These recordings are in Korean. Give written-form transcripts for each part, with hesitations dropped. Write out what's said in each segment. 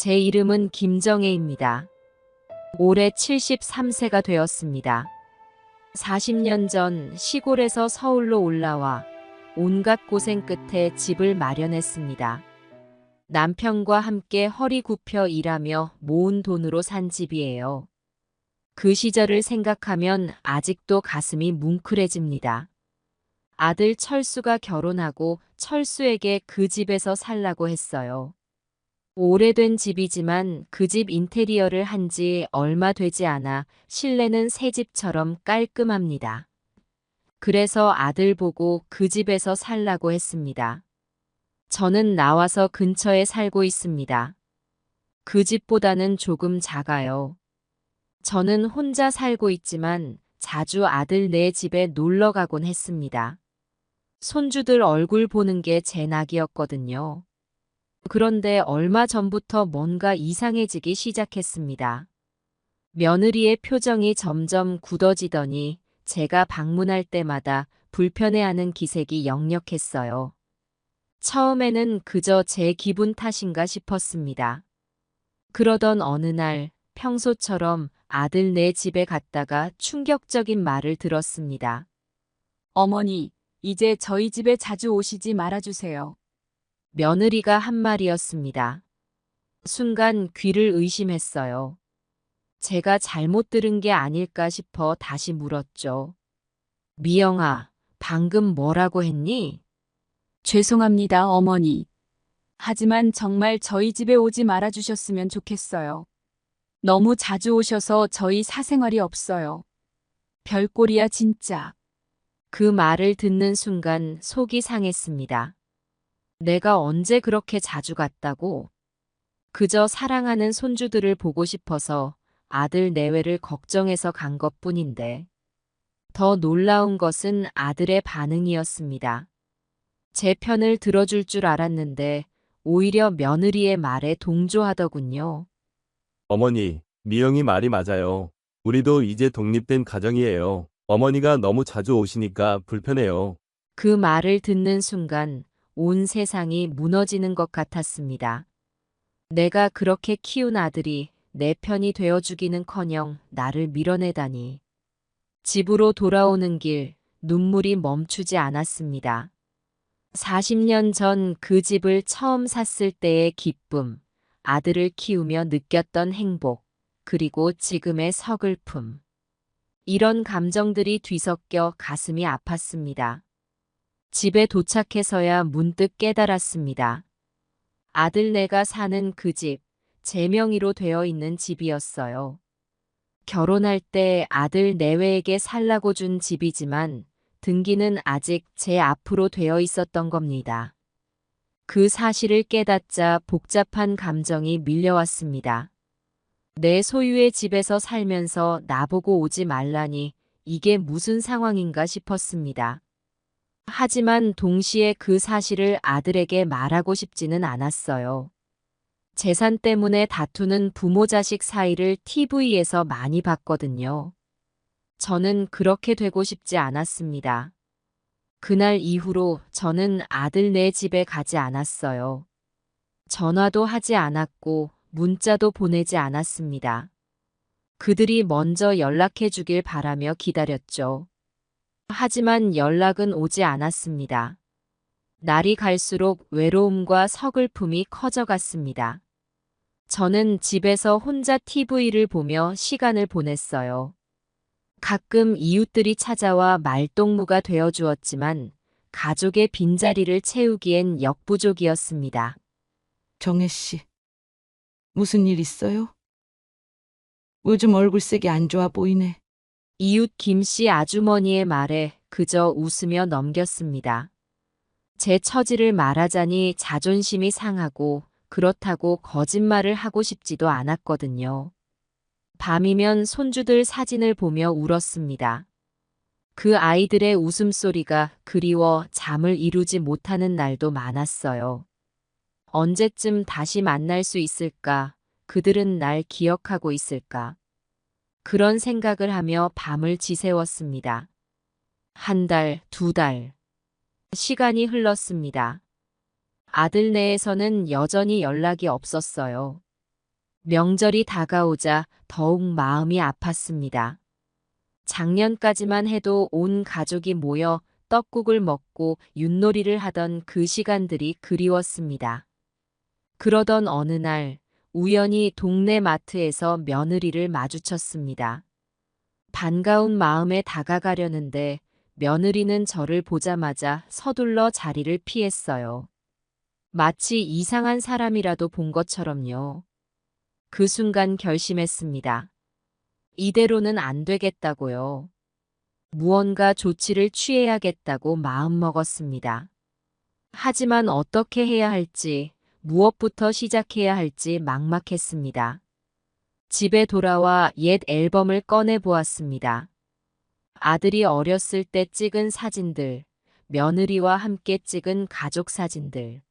제 이름은 김정혜입니다. 올해 73세가 되었습니다. 40년 전 시골에서 서울로 올라와 온갖 고생 끝에 집을 마련했습니다. 남편과 함께 허리 굽혀 일하며 모은 돈으로 산 집이에요. 그 시절을 생각하면 아직도 가슴이 뭉클해집니다. 아들 철수가 결혼하고 철수에게 그 집에서 살라고 했어요. 오래된 집이지만 그 집 인테리어를 한지 얼마 되지 않아 실내는 새 집처럼 깔끔합니다. 그래서 아들 보고 그 집에서 살라고 했습니다. 저는 나와서 근처에 살고 있습니다. 그 집보다는 조금 작아요. 저는 혼자 살고 있지만 자주 아들 네 집에 놀러 가곤 했습니다. 손주들 얼굴 보는 게 제 낙이었거든요. 그런데 얼마 전부터 뭔가 이상해지기 시작했습니다. 며느리의 표정이 점점 굳어지더니 제가 방문할 때마다 불편해하는 기색이 역력했어요. 처음에는 그저 제 기분 탓인가 싶었습니다. 그러던 어느 날 평소처럼 아들 네 집에 갔다가 충격적인 말을 들었습니다. 어머니, 이제 저희 집에 자주 오시지 말아주세요. 며느리가 한 말이었습니다. 순간 귀를 의심했어요. 제가 잘못 들은 게 아닐까 싶어 다시 물었죠. 미영아, 방금 뭐라고 했니? 죄송합니다, 어머니. 하지만 정말 저희 집에 오지 말아주셨으면 좋겠어요. 너무 자주 오셔서 저희 사생활이 없어요. 별꼴이야, 진짜. 그 말을 듣는 순간 속이 상했습니다. 내가 언제 그렇게 자주 갔다고? 그저 사랑하는 손주들을 보고 싶어서 아들 내외를 걱정해서 간 것뿐인데. 더 놀라운 것은 아들의 반응이었습니다. 제 편을 들어줄 줄 알았는데 오히려 며느리의 말에 동조하더군요. 어머니, 미영이 말이 맞아요. 우리도 이제 독립된 가정이에요. 어머니가 너무 자주 오시니까 불편해요. 그 말을 듣는 순간 온 세상이 무너지는 것 같았습니다. 내가 그렇게 키운 아들이 내 편이 되어주기는커녕 나를 밀어내다니. 집으로 돌아오는 길 눈물이 멈추지 않았습니다. 40년 전 그 집을 처음 샀을 때의 기쁨, 아들을 키우며 느꼈던 행복, 그리고 지금의 서글픔. 이런 감정들이 뒤섞여 가슴이 아팠습니다. 집에 도착해서야 문득 깨달았습니다. 아들 내가 사는 그 집, 제 명의로 되어 있는 집이었어요. 결혼할 때 아들 내외에게 살라고 준 집이지만 등기는 아직 제 앞으로 되어 있었던 겁니다. 그 사실을 깨닫자 복잡한 감정이 밀려왔습니다. 내 소유의 집에서 살면서 나보고 오지 말라니 이게 무슨 상황인가 싶었습니다. 하지만 동시에 그 사실을 아들에게 말하고 싶지는 않았어요. 재산 때문에 다투는 부모 자식 사이를 TV에서 많이 봤거든요. 저는 그렇게 되고 싶지 않았습니다. 그날 이후로 저는 아들 네 집에 가지 않았어요. 전화도 하지 않았고 문자도 보내지 않았습니다. 그들이 먼저 연락해 주길 바라며 기다렸죠. 하지만 연락은 오지 않았습니다. 날이 갈수록 외로움과 서글픔이 커져갔습니다. 저는 집에서 혼자 TV를 보며 시간을 보냈어요. 가끔 이웃들이 찾아와 말동무가 되어 주었지만 가족의 빈자리를 채우기엔 역부족이었습니다. 정혜 씨, 무슨 일 있어요? 요즘 얼굴색이 안 좋아 보이네. 이웃 김씨 아주머니의 말에 그저 웃으며 넘겼습니다. 제 처지를 말하자니 자존심이 상하고 그렇다고 거짓말을 하고 싶지도 않았거든요. 밤이면 손주들 사진을 보며 울었습니다. 그 아이들의 웃음소리가 그리워 잠을 이루지 못하는 날도 많았어요. 언제쯤 다시 만날 수 있을까? 그들은 날 기억하고 있을까? 그런 생각을 하며 밤을 지새웠습니다. 한 달, 두 달. 시간이 흘렀습니다. 아들 내에서는 여전히 연락이 없었어요. 명절이 다가오자 더욱 마음이 아팠습니다. 작년까지만 해도 온 가족이 모여 떡국을 먹고 윷놀이를 하던 그 시간들이 그리웠습니다. 그러던 어느 날 우연히 동네 마트에서 며느리를 마주쳤습니다. 반가운 마음에 다가가려는데 며느리는 저를 보자마자 서둘러 자리를 피했어요. 마치 이상한 사람이라도 본 것처럼요. 그 순간 결심했습니다. 이대로는 안 되겠다고요. 무언가 조치를 취해야겠다고 마음먹었습니다. 하지만 어떻게 해야 할지, 무엇부터 시작해야 할지 막막했습니다. 집에 돌아와 옛 앨범을 꺼내 보았습니다. 아들이 어렸을 때 찍은 사진들, 며느리와 함께 찍은 가족 사진들.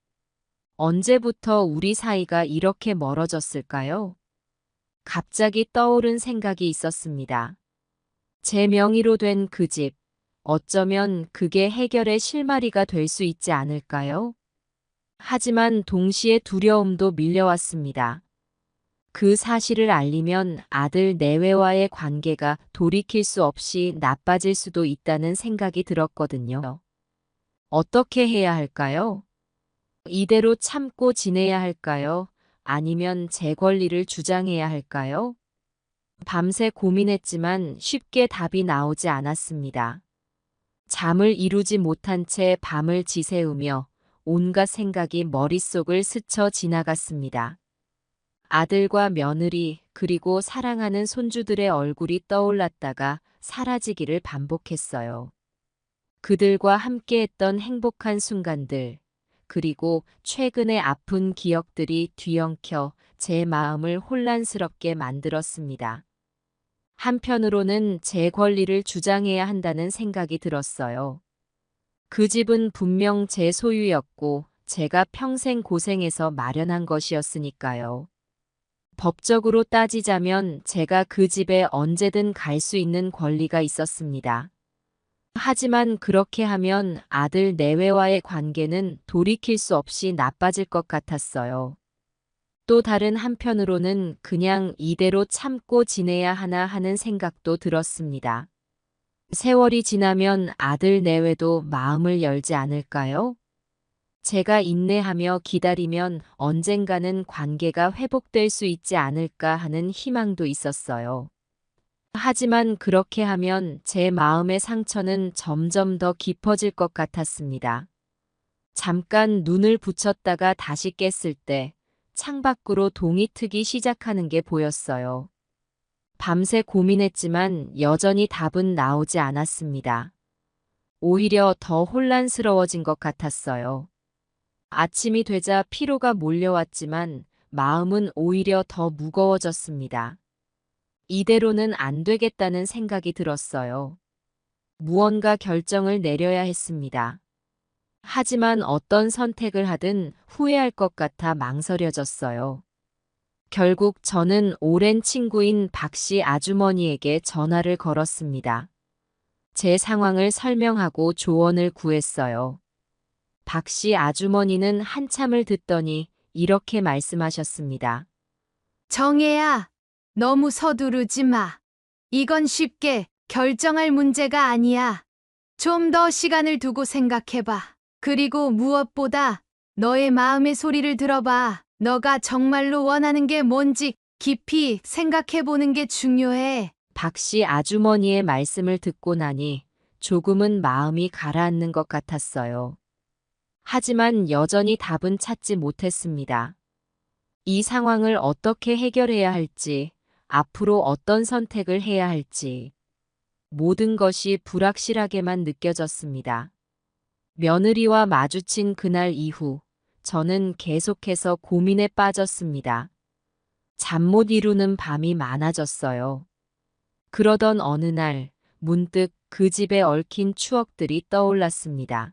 언제부터 우리 사이가 이렇게 멀어졌을까요? 갑자기 떠오른 생각이 있었습니다. 제 명의로 된 그 집, 어쩌면 그게 해결의 실마리가 될 수 있지 않을까요? 하지만 동시에 두려움도 밀려왔습니다. 그 사실을 알리면 아들 내외와의 관계가 돌이킬 수 없이 나빠질 수도 있다는 생각이 들었거든요. 어떻게 해야 할까요? 이대로 참고 지내야 할까요? 아니면 제 권리를 주장해야 할까요? 밤새 고민했지만 쉽게 답이 나오지 않았습니다. 잠을 이루지 못한 채 밤을 지새우며 온갖 생각이 머릿속을 스쳐 지나갔습니다. 아들과 며느리 그리고 사랑하는 손주들의 얼굴이 떠올랐다가 사라지기를 반복했어요. 그들과 함께했던 행복한 순간들, 그리고 최근의 아픈 기억들이 뒤엉켜 제 마음을 혼란스럽게 만들었습니다. 한편으로는 제 권리를 주장해야 한다는 생각이 들었어요. 그 집은 분명 제 소유였고 제가 평생 고생해서 마련한 것이었으니까요. 법적으로 따지자면 제가 그 집에 언제든 갈 수 있는 권리가 있었습니다. 하지만 그렇게 하면 아들 내외와의 관계는 돌이킬 수 없이 나빠질 것 같았어요. 또 다른 한편으로는 그냥 이대로 참고 지내야 하나 하는 생각도 들었습니다. 세월이 지나면 아들 내외도 마음을 열지 않을까요? 제가 인내하며 기다리면 언젠가는 관계가 회복될 수 있지 않을까 하는 희망도 있었어요. 하지만 그렇게 하면 제 마음의 상처는 점점 더 깊어질 것 같았습니다. 잠깐 눈을 붙였다가 다시 깼을 때 창밖으로 동이 트기 시작하는 게 보였어요. 밤새 고민했지만 여전히 답은 나오지 않았습니다. 오히려 더 혼란스러워진 것 같았어요. 아침이 되자 피로가 몰려왔지만 마음은 오히려 더 무거워졌습니다. 이대로는 안 되겠다는 생각이 들었어요. 무언가 결정을 내려야 했습니다. 하지만 어떤 선택을 하든 후회할 것 같아 망설여졌어요. 결국 저는 오랜 친구인 박 씨 아주머니에게 전화를 걸었습니다. 제 상황을 설명하고 조언을 구했어요. 박 씨 아주머니는 한참을 듣더니 이렇게 말씀하셨습니다. 정혜야, 너무 서두르지 마. 이건 쉽게 결정할 문제가 아니야. 좀 더 시간을 두고 생각해봐. 그리고 무엇보다 너의 마음의 소리를 들어봐. 너가 정말로 원하는 게 뭔지 깊이 생각해보는 게 중요해. 박 씨 아주머니의 말씀을 듣고 나니 조금은 마음이 가라앉는 것 같았어요. 하지만 여전히 답은 찾지 못했습니다. 이 상황을 어떻게 해결해야 할지, 앞으로 어떤 선택을 해야 할지, 모든 것이 불확실하게만 느껴졌습니다. 며느리와 마주친 그날 이후 저는 계속해서 고민에 빠졌습니다. 잠 못 이루는 밤이 많아졌어요. 그러던 어느 날 문득 그 집에 얽힌 추억들이 떠올랐습니다.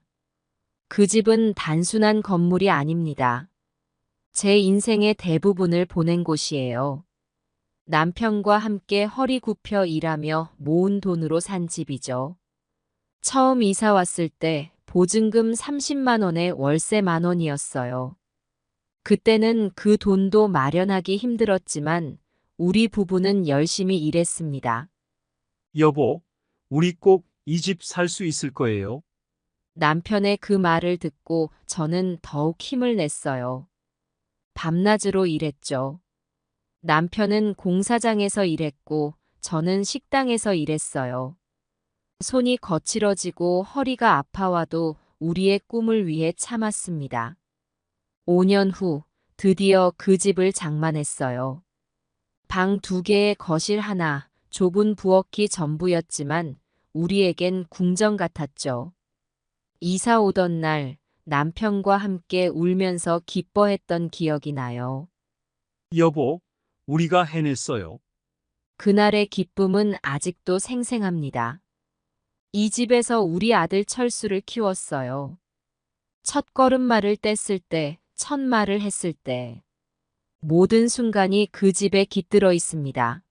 그 집은 단순한 건물이 아닙니다. 제 인생의 대부분을 보낸 곳이에요. 남편과 함께 허리 굽혀 일하며 모은 돈으로 산 집이죠. 처음 이사 왔을 때 보증금 30만 원에 월세 1만 원이었어요. 그때는 그 돈도 마련하기 힘들었지만 우리 부부는 열심히 일했습니다. 여보, 우리 꼭 이 집 살 수 있을 거예요. 남편의 그 말을 듣고 저는 더욱 힘을 냈어요. 밤낮으로 일했죠. 남편은 공사장에서 일했고 저는 식당에서 일했어요. 손이 거칠어지고 허리가 아파와도 우리의 꿈을 위해 참았습니다. 5년 후 드디어 그 집을 장만했어요. 방 2개에 거실 하나, 좁은 부엌이 전부였지만 우리에겐 궁전 같았죠. 이사 오던 날 남편과 함께 울면서 기뻐했던 기억이 나요. 여보, 우리가 해냈어요. 그날의 기쁨은 아직도 생생합니다. 이 집에서 우리 아들 철수를 키웠어요. 첫 걸음마를 뗐을 때, 첫 말을 했을 때, 모든 순간이 그 집에 깃들어 있습니다.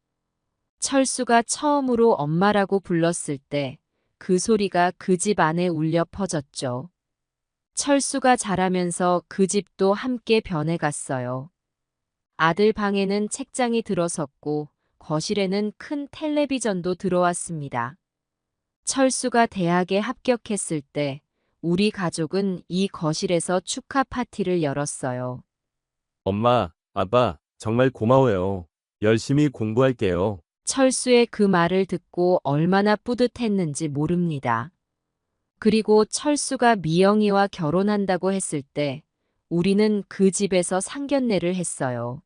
철수가 처음으로 엄마라고 불렀을 때, 그 소리가 그 집 안에 울려 퍼졌죠. 철수가 자라면서 그 집도 함께 변해갔어요. 아들 방에는 책장이 들어섰고, 거실에는 큰 텔레비전도 들어왔습니다. 철수가 대학에 합격했을 때 우리 가족은 이 거실에서 축하 파티를 열었어요. 엄마, 아빠, 정말 고마워요. 열심히 공부할게요. 철수의 그 말을 듣고 얼마나 뿌듯했는지 모릅니다. 그리고 철수가 미영이와 결혼한다고 했을 때 우리는 그 집에서 상견례를 했어요.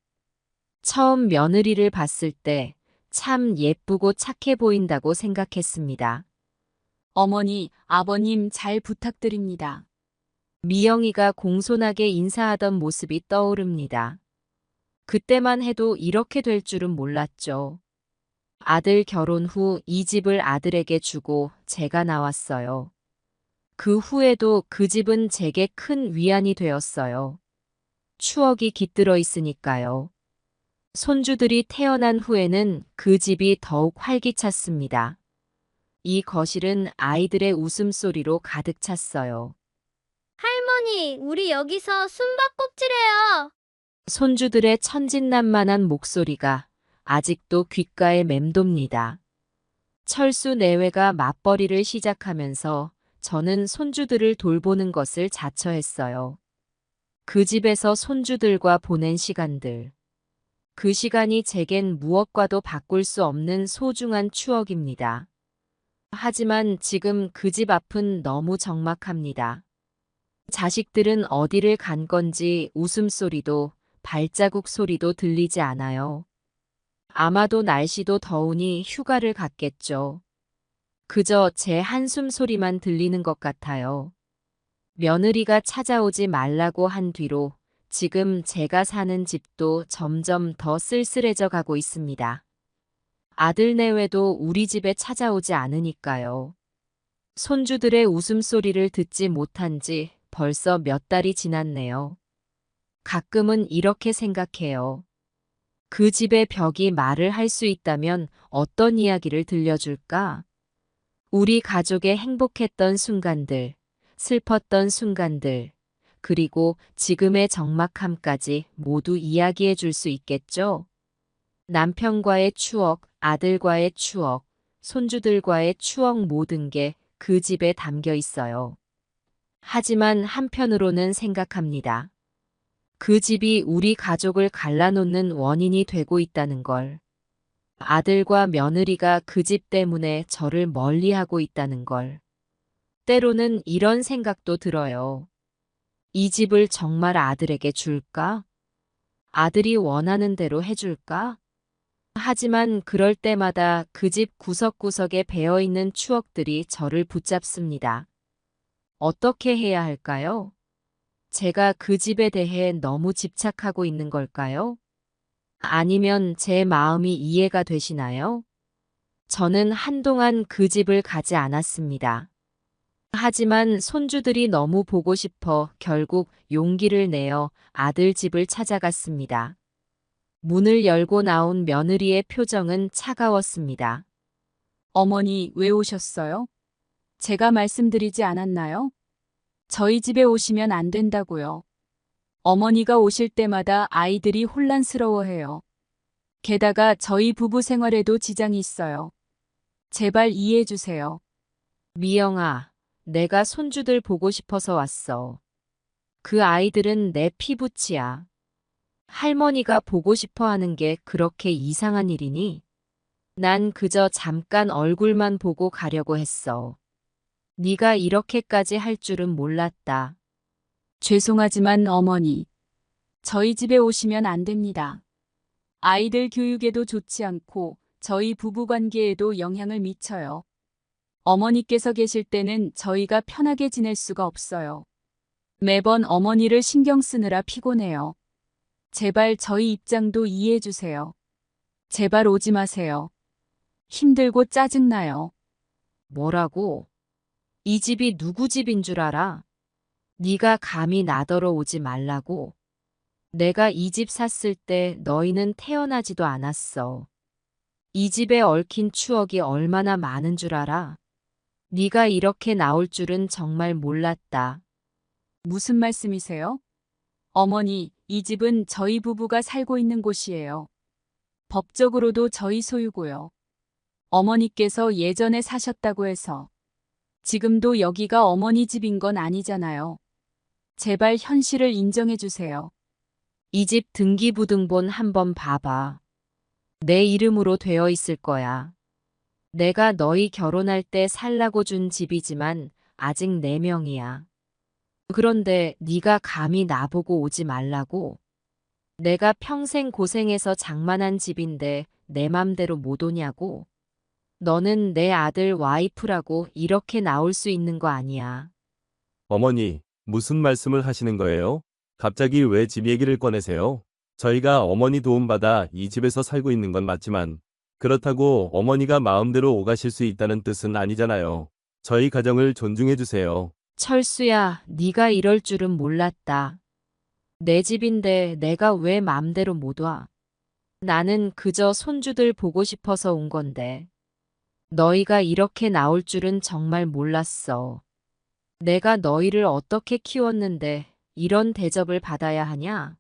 처음 며느리를 봤을 때 참 예쁘고 착해 보인다고 생각했습니다. 어머니, 아버님 잘 부탁드립니다. 미영이가 공손하게 인사하던 모습이 떠오릅니다. 그때만 해도 이렇게 될 줄은 몰랐죠. 아들 결혼 후 이 집을 아들에게 주고 제가 나왔어요. 그 후에도 그 집은 제게 큰 위안이 되었어요. 추억이 깃들어 있으니까요. 손주들이 태어난 후에는 그 집이 더욱 활기찼습니다. 이 거실은 아이들의 웃음소리로 가득 찼어요. 할머니, 우리 여기서 숨바꼭질해요. 손주들의 천진난만한 목소리가 아직도 귓가에 맴돕니다. 철수 내외가 맞벌이를 시작하면서 저는 손주들을 돌보는 것을 자처했어요. 그 집에서 손주들과 보낸 시간들. 그 시간이 제겐 무엇과도 바꿀 수 없는 소중한 추억입니다. 하지만 지금 그 집 앞은 너무 적막합니다. 자식들은 어디를 간 건지 웃음소리도 발자국 소리도 들리지 않아요. 아마도 날씨도 더우니 휴가를 갔겠죠. 그저 제 한숨 소리만 들리는 것 같아요. 며느리가 찾아오지 말라고 한 뒤로 지금 제가 사는 집도 점점 더 쓸쓸해져 가고 있습니다. 아들 내외도 우리 집에 찾아오지 않으니까요. 손주들의 웃음소리를 듣지 못한 지 벌써 몇 달이 지났네요. 가끔은 이렇게 생각해요. 그 집의 벽이 말을 할 수 있다면 어떤 이야기를 들려줄까? 우리 가족의 행복했던 순간들, 슬펐던 순간들, 그리고 지금의 적막함까지 모두 이야기해 줄 수 있겠죠? 남편과의 추억, 아들과의 추억, 손주들과의 추억 모든 게 그 집에 담겨 있어요. 하지만 한편으로는 생각합니다. 그 집이 우리 가족을 갈라놓는 원인이 되고 있다는 걸. 아들과 며느리가 그 집 때문에 저를 멀리하고 있다는 걸. 때로는 이런 생각도 들어요. 이 집을 정말 아들에게 줄까? 아들이 원하는 대로 해줄까? 하지만 그럴 때마다 그 집 구석구석에 배어있는 추억들이 저를 붙잡습니다. 어떻게 해야 할까요? 제가 그 집에 대해 너무 집착하고 있는 걸까요? 아니면 제 마음이 이해가 되시나요? 저는 한동안 그 집을 가지 않았습니다. 하지만 손주들이 너무 보고 싶어 결국 용기를 내어 아들 집을 찾아갔습니다. 문을 열고 나온 며느리의 표정은 차가웠습니다. 어머니, 왜 오셨어요? 제가 말씀드리지 않았나요? 저희 집에 오시면 안 된다고요. 어머니가 오실 때마다 아이들이 혼란스러워해요. 게다가 저희 부부 생활에도 지장이 있어요. 제발 이해해 주세요. 미영아, 내가 손주들 보고 싶어서 왔어. 그 아이들은 내 피부치야. 할머니가 보고 싶어 하는 게 그렇게 이상한 일이니? 난 그저 잠깐 얼굴만 보고 가려고 했어. 네가 이렇게까지 할 줄은 몰랐다. 죄송하지만 어머니, 저희 집에 오시면 안 됩니다. 아이들 교육에도 좋지 않고 저희 부부 관계에도 영향을 미쳐요. 어머니께서 계실 때는 저희가 편하게 지낼 수가 없어요. 매번 어머니를 신경 쓰느라 피곤해요. 제발 저희 입장도 이해해 주세요. 제발 오지 마세요. 힘들고 짜증나요. 뭐라고? 이 집이 누구 집인 줄 알아? 네가 감히 나더러 오지 말라고. 내가 이 집 샀을 때 너희는 태어나지도 않았어. 이 집에 얽힌 추억이 얼마나 많은 줄 알아? 네가 이렇게 나올 줄은 정말 몰랐다. 무슨 말씀이세요? 어머니, 이 집은 저희 부부가 살고 있는 곳이에요. 법적으로도 저희 소유고요. 어머니께서 예전에 사셨다고 해서 지금도 여기가 어머니 집인 건 아니잖아요. 제발 현실을 인정해 주세요. 이 집 등기부등본 한번 봐봐. 내 이름으로 되어 있을 거야. 내가 너희 결혼할 때 살라고 준 집이지만 아직 내 명이야. 그런데 네가 감히 나보고 오지 말라고? 내가 평생 고생해서 장만한 집인데 내 맘대로 못 오냐고? 너는 내 아들 와이프라고 이렇게 나올 수 있는 거 아니야. 어머니, 무슨 말씀을 하시는 거예요? 갑자기 왜 집 얘기를 꺼내세요? 저희가 어머니 도움받아 이 집에서 살고 있는 건 맞지만 그렇다고 어머니가 마음대로 오가실 수 있다는 뜻은 아니잖아요. 저희 가정을 존중해 주세요. 철수야, 네가 이럴 줄은 몰랐다. 내 집인데 내가 왜 맘대로 못 와? 나는 그저 손주들 보고 싶어서 온 건데. 너희가 이렇게 나올 줄은 정말 몰랐어. 내가 너희를 어떻게 키웠는데 이런 대접을 받아야 하냐?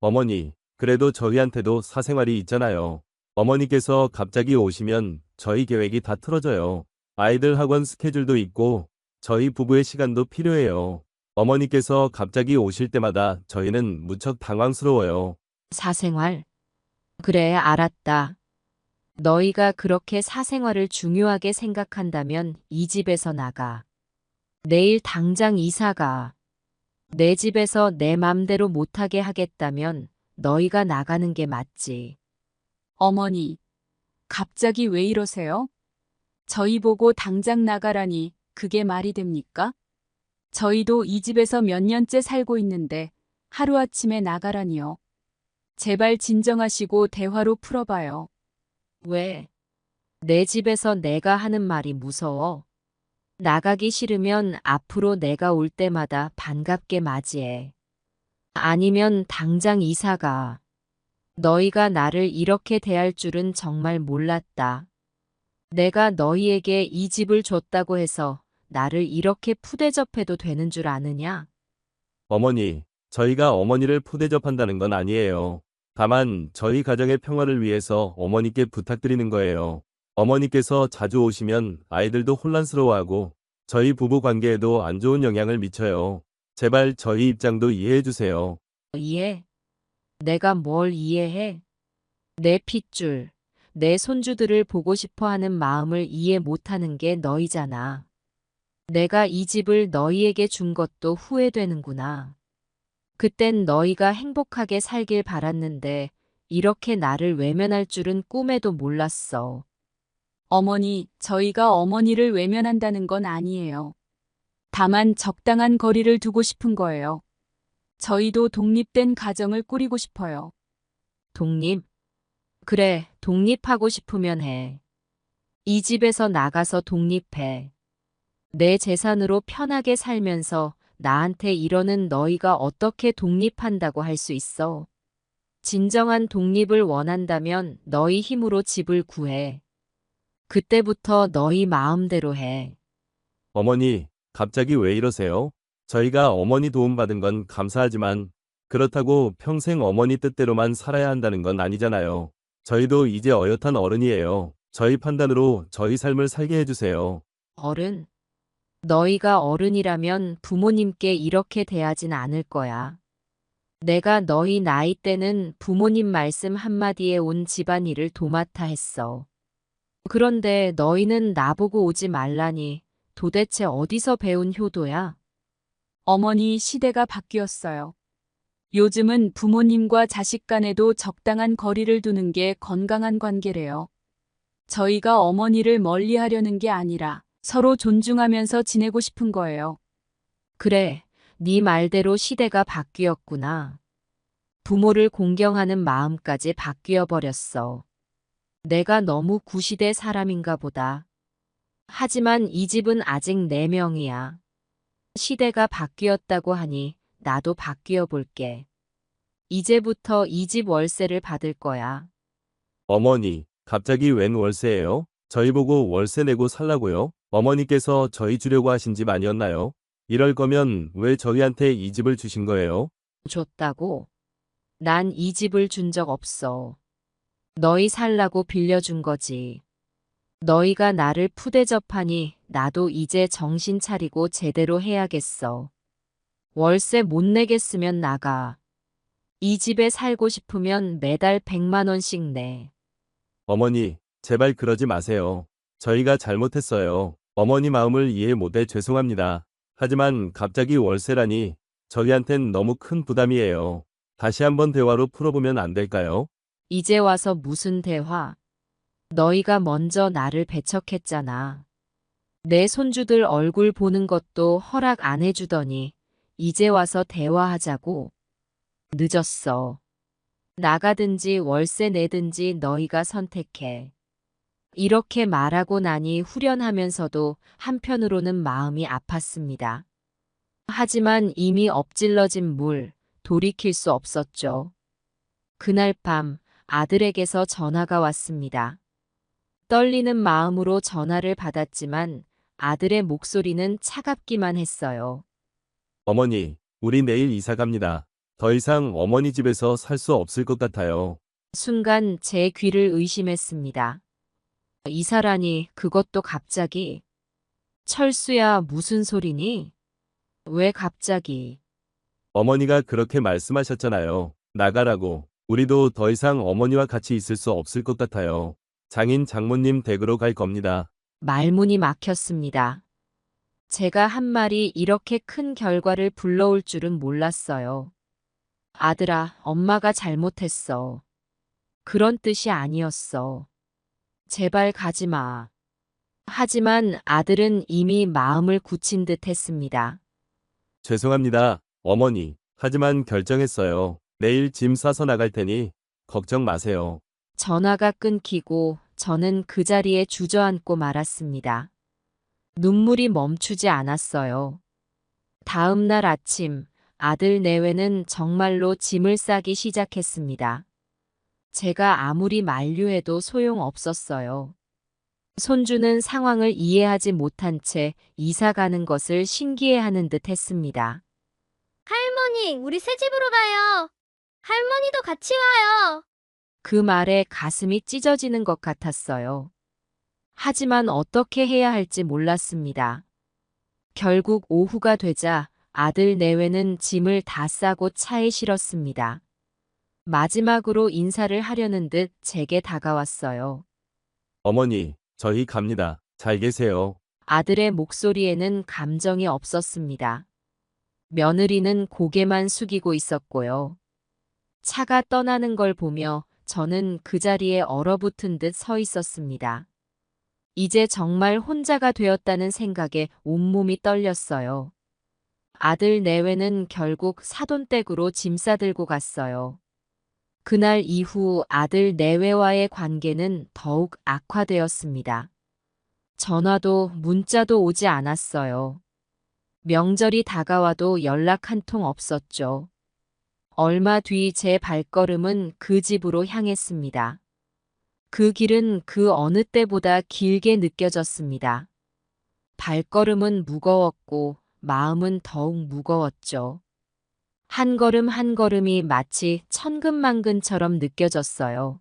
어머니, 그래도 저희한테도 사생활이 있잖아요. 어머니께서 갑자기 오시면 저희 계획이 다 틀어져요. 아이들 학원 스케줄도 있고 저희 부부의 시간도 필요해요. 어머니께서 갑자기 오실 때마다 저희는 무척 당황스러워요. 사생활? 그래, 알았다. 너희가 그렇게 사생활을 중요하게 생각한다면 이 집에서 나가. 내일 당장 이사가. 내 집에서 내 맘대로 못하게 하겠다면 너희가 나가는 게 맞지. 어머니, 갑자기 왜 이러세요? 저희 보고 당장 나가라니 그게 말이 됩니까? 저희도 이 집에서 몇 년째 살고 있는데 하루아침에 나가라니요. 제발 진정하시고 대화로 풀어봐요. 왜? 내 집에서 내가 하는 말이 무서워. 나가기 싫으면 앞으로 내가 올 때마다 반갑게 맞이해. 아니면 당장 이사가. 너희가 나를 이렇게 대할 줄은 정말 몰랐다. 내가 너희에게 이 집을 줬다고 해서 나를 이렇게 푸대접해도 되는 줄 아느냐? 어머니, 저희가 어머니를 푸대접한다는 건 아니에요. 다만 저희 가정의 평화를 위해서 어머니께 부탁드리는 거예요. 어머니께서 자주 오시면 아이들도 혼란스러워하고 저희 부부 관계에도 안 좋은 영향을 미쳐요. 제발 저희 입장도 이해해 주세요. 이해? 내가 뭘 이해해? 내 핏줄, 내 손주들을 보고 싶어 하는 마음을 이해 못하는 게 너희잖아. 내가 이 집을 너희에게 준 것도 후회되는구나. 그땐 너희가 행복하게 살길 바랐는데 이렇게 나를 외면할 줄은 꿈에도 몰랐어. 어머니, 저희가 어머니를 외면한다는 건 아니에요. 다만 적당한 거리를 두고 싶은 거예요. 저희도 독립된 가정을 꾸리고 싶어요. 독립? 그래, 독립하고 싶으면 해. 이 집에서 나가서 독립해. 내 재산으로 편하게 살면서 나한테 이러는 너희가 어떻게 독립한다고 할 수 있어? 진정한 독립을 원한다면 너희 힘으로 집을 구해. 그때부터 너희 마음대로 해. 어머니, 갑자기 왜 이러세요? 저희가 어머니 도움받은 건 감사하지만 그렇다고 평생 어머니 뜻대로만 살아야 한다는 건 아니잖아요. 저희도 이제 어엿한 어른이에요. 저희 판단으로 저희 삶을 살게 해주세요. 어른. 너희가 어른이라면 부모님께 이렇게 대하진 않을 거야. 내가 너희 나이 때는 부모님 말씀 한마디에 온 집안일을 도맡아 했어. 그런데 너희는 나보고 오지 말라니 도대체 어디서 배운 효도야? 어머니, 시대가 바뀌었어요. 요즘은 부모님과 자식 간에도 적당한 거리를 두는 게 건강한 관계래요. 저희가 어머니를 멀리 하려는 게 아니라 서로 존중하면서 지내고 싶은 거예요. 그래, 네 말대로 시대가 바뀌었구나. 부모를 공경하는 마음까지 바뀌어 버렸어. 내가 너무 구시대 사람인가 보다. 하지만 이 집은 아직 4명이야. 시대가 바뀌었다고 하니 나도 바뀌어 볼게. 이제부터 이 집 월세를 받을 거야. 어머니, 갑자기 웬 월세예요? 저희 보고 월세 내고 살라고요? 어머니께서 저희 주려고 하신 집 아니었나요? 이럴 거면 왜 저희한테 이 집을 주신 거예요? 줬다고? 난 이 집을 준 적 없어. 너희 살라고 빌려준 거지. 너희가 나를 푸대접하니 나도 이제 정신 차리고 제대로 해야겠어. 월세 못 내겠으면 나가. 이 집에 살고 싶으면 매달 100만 원씩 내. 어머니, 제발 그러지 마세요. 저희가 잘못했어요. 어머니 마음을 이해 못해 죄송합니다. 하지만 갑자기 월세라니 저희한텐 너무 큰 부담이에요. 다시 한번 대화로 풀어보면 안 될까요? 이제 와서 무슨 대화? 너희가 먼저 나를 배척했잖아. 내 손주들 얼굴 보는 것도 허락 안 해주더니 이제 와서 대화하자고. 늦었어. 나가든지 월세 내든지 너희가 선택해. 이렇게 말하고 나니 후련하면서도 한편으로는 마음이 아팠습니다. 하지만 이미 엎질러진 물, 돌이킬 수 없었죠. 그날 밤 아들에게서 전화가 왔습니다. 떨리는 마음으로 전화를 받았지만 아들의 목소리는 차갑기만 했어요. 어머니, 우리 내일 이사 갑니다. 더 이상 어머니 집에서 살 수 없을 것 같아요. 순간 제 귀를 의심했습니다. 이사라니 그것도 갑자기. 철수야, 무슨 소리니? 왜 갑자기? 어머니가 그렇게 말씀하셨잖아요. 나가라고. 우리도 더 이상 어머니와 같이 있을 수 없을 것 같아요. 장인 장모님 댁으로 갈 겁니다. 말문이 막혔습니다. 제가 한 말이 이렇게 큰 결과를 불러올 줄은 몰랐어요. 아들아, 엄마가 잘못했어. 그런 뜻이 아니었어. 제발 가지 마. 하지만 아들은 이미 마음을 굳힌 듯 했습니다. 죄송합니다, 어머니. 하지만 결정했어요. 내일 짐 싸서 나갈 테니 걱정 마세요. 전화가 끊기고 저는 그 자리에 주저앉고 말았습니다. 눈물이 멈추지 않았어요. 다음 날 아침, 아들 내외는 정말로 짐을 싸기 시작했습니다. 제가 아무리 만류해도 소용없었어요. 손주는 상황을 이해하지 못한 채 이사 가는 것을 신기해하는 듯 했습니다. 할머니, 우리 새 집으로 가요. 할머니도 같이 와요. 그 말에 가슴이 찢어지는 것 같았어요. 하지만 어떻게 해야 할지 몰랐습니다. 결국 오후가 되자 아들 내외는 짐을 다 싸고 차에 실었습니다. 마지막으로 인사를 하려는 듯 제게 다가왔어요. 어머니, 저희 갑니다. 잘 계세요. 아들의 목소리에는 감정이 없었습니다. 며느리는 고개만 숙이고 있었고요. 차가 떠나는 걸 보며 저는 그 자리에 얼어붙은 듯 서 있었습니다. 이제 정말 혼자가 되었다는 생각에 온몸이 떨렸어요. 아들 내외는 결국 사돈댁으로 짐 싸들고 갔어요. 그날 이후 아들 내외와의 관계는 더욱 악화되었습니다. 전화도 문자도 오지 않았어요. 명절이 다가와도 연락 한 통 없었죠. 얼마 뒤 제 발걸음은 그 집으로 향했습니다. 그 길은 그 어느 때보다 길게 느껴졌습니다. 발걸음은 무거웠고 마음은 더욱 무거웠죠. 한 걸음 한 걸음이 마치 천근만근처럼 느껴졌어요.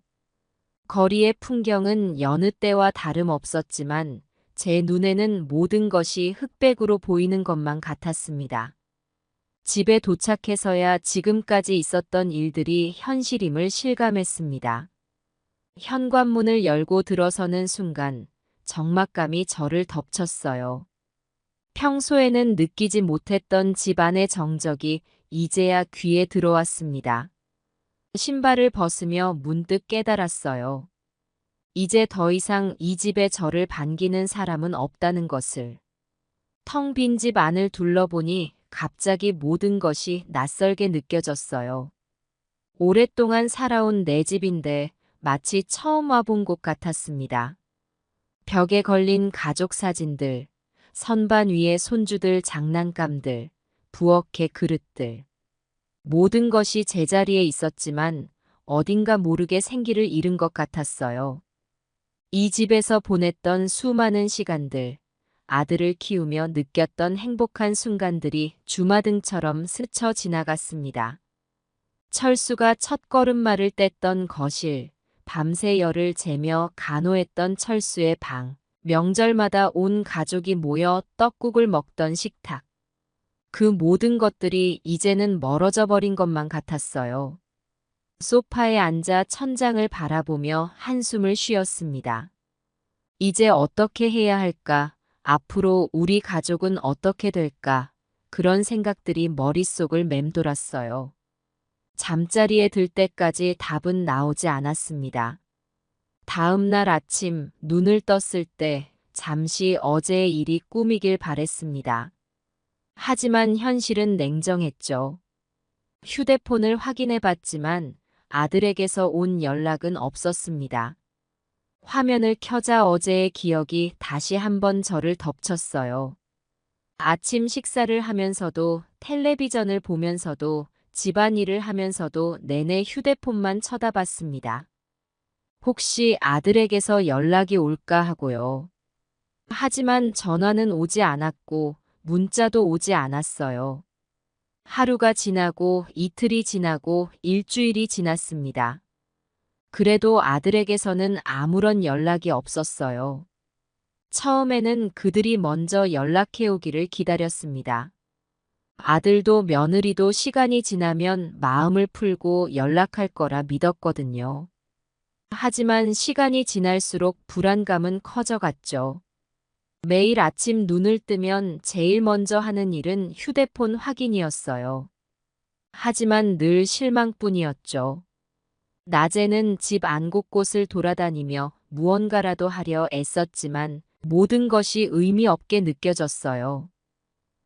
거리의 풍경은 여느 때와 다름없었지만 제 눈에는 모든 것이 흑백으로 보이는 것만 같았습니다. 집에 도착해서야 지금까지 있었던 일들이 현실임을 실감했습니다. 현관문을 열고 들어서는 순간 적막감이 저를 덮쳤어요. 평소에는 느끼지 못했던 집안의 정적이 이제야 귀에 들어왔습니다. 신발을 벗으며 문득 깨달았어요. 이제 더 이상 이 집에 저를 반기는 사람은 없다는 것을. 텅 빈 집 안을 둘러보니 갑자기 모든 것이 낯설게 느껴졌어요. 오랫동안 살아온 내 집인데 마치 처음 와본 곳 같았습니다. 벽에 걸린 가족 사진들, 선반 위에 손주들 장난감들, 부엌의 그릇들. 모든 것이 제자리에 있었지만 어딘가 모르게 생기를 잃은 것 같았어요. 이 집에서 보냈던 수많은 시간들, 아들을 키우며 느꼈던 행복한 순간들이 주마등처럼 스쳐 지나갔습니다. 철수가 첫걸음마를 뗐던 거실, 밤새 열을 재며 간호했던 철수의 방, 명절마다 온 가족이 모여 떡국을 먹던 식탁. 그 모든 것들이 이제는 멀어져 버린 것만 같았어요. 소파에 앉아 천장을 바라보며 한숨을 쉬었습니다. 이제 어떻게 해야 할까? 앞으로 우리 가족은 어떻게 될까? 그런 생각들이 머릿속을 맴돌았어요. 잠자리에 들 때까지 답은 나오지 않았습니다. 다음 날 아침 눈을 떴을 때 잠시 어제의 일이 꿈이길 바랬습니다. 하지만 현실은 냉정했죠. 휴대폰을 확인해 봤지만 아들에게서 온 연락은 없었습니다. 화면을 켜자 어제의 기억이 다시 한번 저를 덮쳤어요. 아침 식사를 하면서도 텔레비전을 보면서도 집안일을 하면서도 내내 휴대폰만 쳐다봤습니다. 혹시 아들에게서 연락이 올까 하고요. 하지만 전화는 오지 않았고 문자도 오지 않았어요. 하루가 지나고 이틀이 지나고 일주일이 지났습니다. 그래도 아들에게서는 아무런 연락이 없었어요. 처음에는 그들이 먼저 연락해 오기를 기다렸습니다. 아들도 며느리도 시간이 지나면 마음을 풀고 연락할 거라 믿었거든요. 하지만 시간이 지날수록 불안감은 커져갔죠. 매일 아침 눈을 뜨면 제일 먼저 하는 일은 휴대폰 확인이었어요. 하지만 늘 실망뿐이었죠. 낮에는 집 안 곳곳을 돌아다니며 무언가라도 하려 애썼지만 모든 것이 의미 없게 느껴졌어요.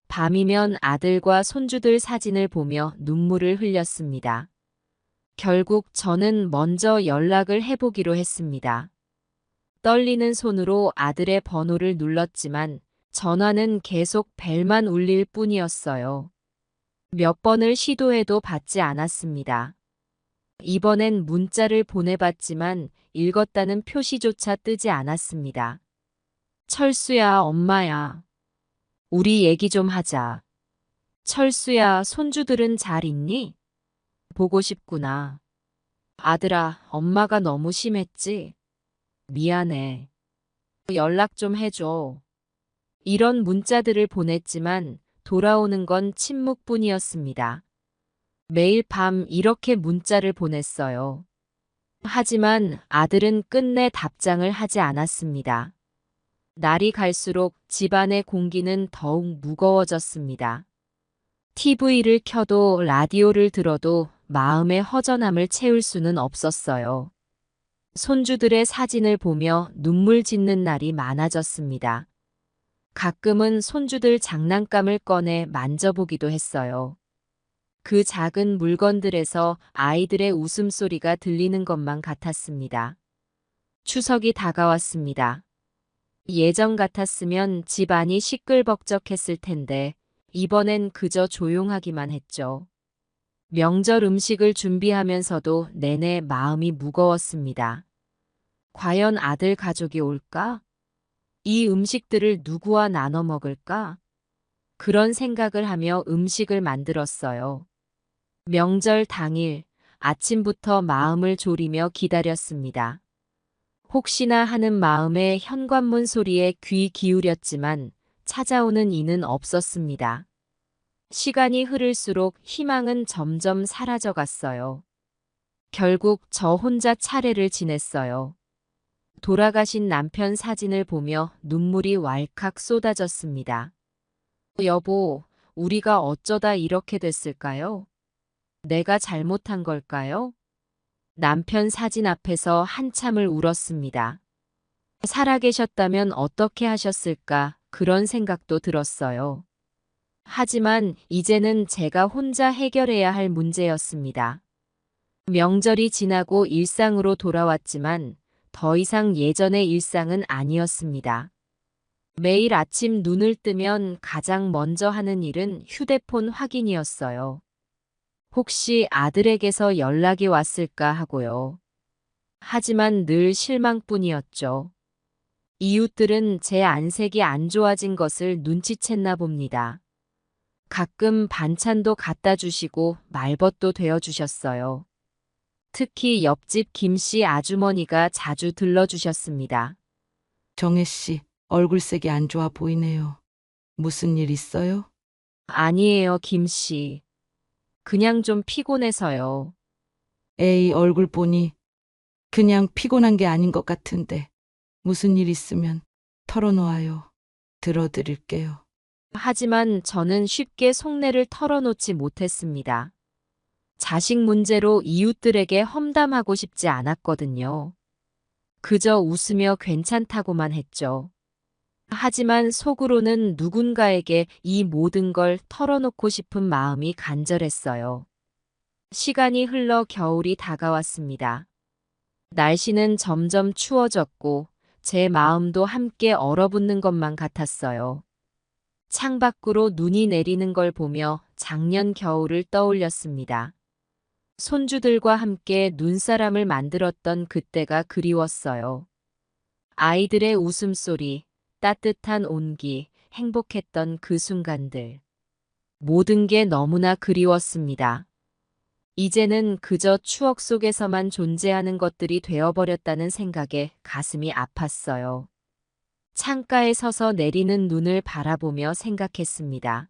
밤이면 아들과 손주들 사진을 보며 눈물을 흘렸습니다. 결국 저는 먼저 연락을 해보기로 했습니다. 떨리는 손으로 아들의 번호를 눌렀지만 전화는 계속 벨만 울릴 뿐이었어요. 몇 번을 시도해도 받지 않았습니다. 이번엔 문자를 보내봤지만 읽었다는 표시조차 뜨지 않았습니다. 철수야, 엄마야. 우리 얘기 좀 하자. 철수야, 손주들은 잘 있니? 보고 싶구나. 아들아, 엄마가 너무 심했지? 미안해. 연락 좀 해줘. 이런 문자들을 보냈지만 돌아오는 건 침묵뿐이었습니다. 매일 밤 이렇게 문자를 보냈어요. 하지만 아들은 끝내 답장을 하지 않았습니다. 날이 갈수록 집안의 공기는 더욱 무거워졌습니다. TV를 켜도 라디오를 들어도 마음의 허전함을 채울 수는 없었어요. 손주들의 사진을 보며 눈물 짓는 날이 많아졌습니다. 가끔은 손주들 장난감을 꺼내 만져보기도 했어요. 그 작은 물건들에서 아이들의 웃음소리가 들리는 것만 같았습니다. 추석이 다가왔습니다. 예전 같았으면 집안이 시끌벅적했을 텐데 이번엔 그저 조용하기만 했죠. 명절 음식을 준비하면서도 내내 마음이 무거웠습니다. 과연 아들 가족이 올까? 이 음식들을 누구와 나눠 먹을까? 그런 생각을 하며 음식을 만들었어요. 명절 당일 아침부터 마음을 졸이며 기다렸습니다. 혹시나 하는 마음에 현관문 소리에 귀 기울였지만 찾아오는 이는 없었습니다. 시간이 흐를수록 희망은 점점 사라져 갔어요. 결국 저 혼자 차례를 지냈어요. 돌아가신 남편 사진을 보며 눈물이 왈칵 쏟아졌습니다. 여보, 우리가 어쩌다 이렇게 됐을까요? 내가 잘못한 걸까요? 남편 사진 앞에서 한참을 울었습니다. 살아계셨다면 어떻게 하셨을까 그런 생각도 들었어요. 하지만 이제는 제가 혼자 해결해야 할 문제였습니다. 명절이 지나고 일상으로 돌아왔지만 더 이상 예전의 일상은 아니었습니다. 매일 아침 눈을 뜨면 가장 먼저 하는 일은 휴대폰 확인이었어요. 혹시 아들에게서 연락이 왔을까 하고요. 하지만 늘 실망뿐이었죠. 이웃들은 제 안색이 안 좋아진 것을 눈치챘나 봅니다. 가끔 반찬도 갖다 주시고 말벗도 되어 주셨어요. 특히 옆집 김씨 아주머니가 자주 들러주셨습니다. 정혜 씨, 얼굴색이 안 좋아 보이네요. 무슨 일 있어요? 아니에요, 김씨. 그냥 좀 피곤해서요. 에이, 얼굴 보니 그냥 피곤한 게 아닌 것 같은데. 무슨 일 있으면 털어놓아요. 들어드릴게요. 하지만 저는 쉽게 속내를 털어놓지 못했습니다. 자식 문제로 이웃들에게 험담하고 싶지 않았거든요. 그저 웃으며 괜찮다고만 했죠. 하지만 속으로는 누군가에게 이 모든 걸 털어놓고 싶은 마음이 간절했어요. 시간이 흘러 겨울이 다가왔습니다. 날씨는 점점 추워졌고 제 마음도 함께 얼어붙는 것만 같았어요. 창밖으로 눈이 내리는 걸 보며 작년 겨울을 떠올렸습니다. 손주들과 함께 눈사람을 만들었던 그때가 그리웠어요. 아이들의 웃음소리, 따뜻한 온기, 행복했던 그 순간들. 모든 게 너무나 그리웠습니다. 이제는 그저 추억 속에서만 존재하는 것들이 되어버렸다는 생각에 가슴이 아팠어요. 창가에 서서 내리는 눈을 바라보며 생각했습니다.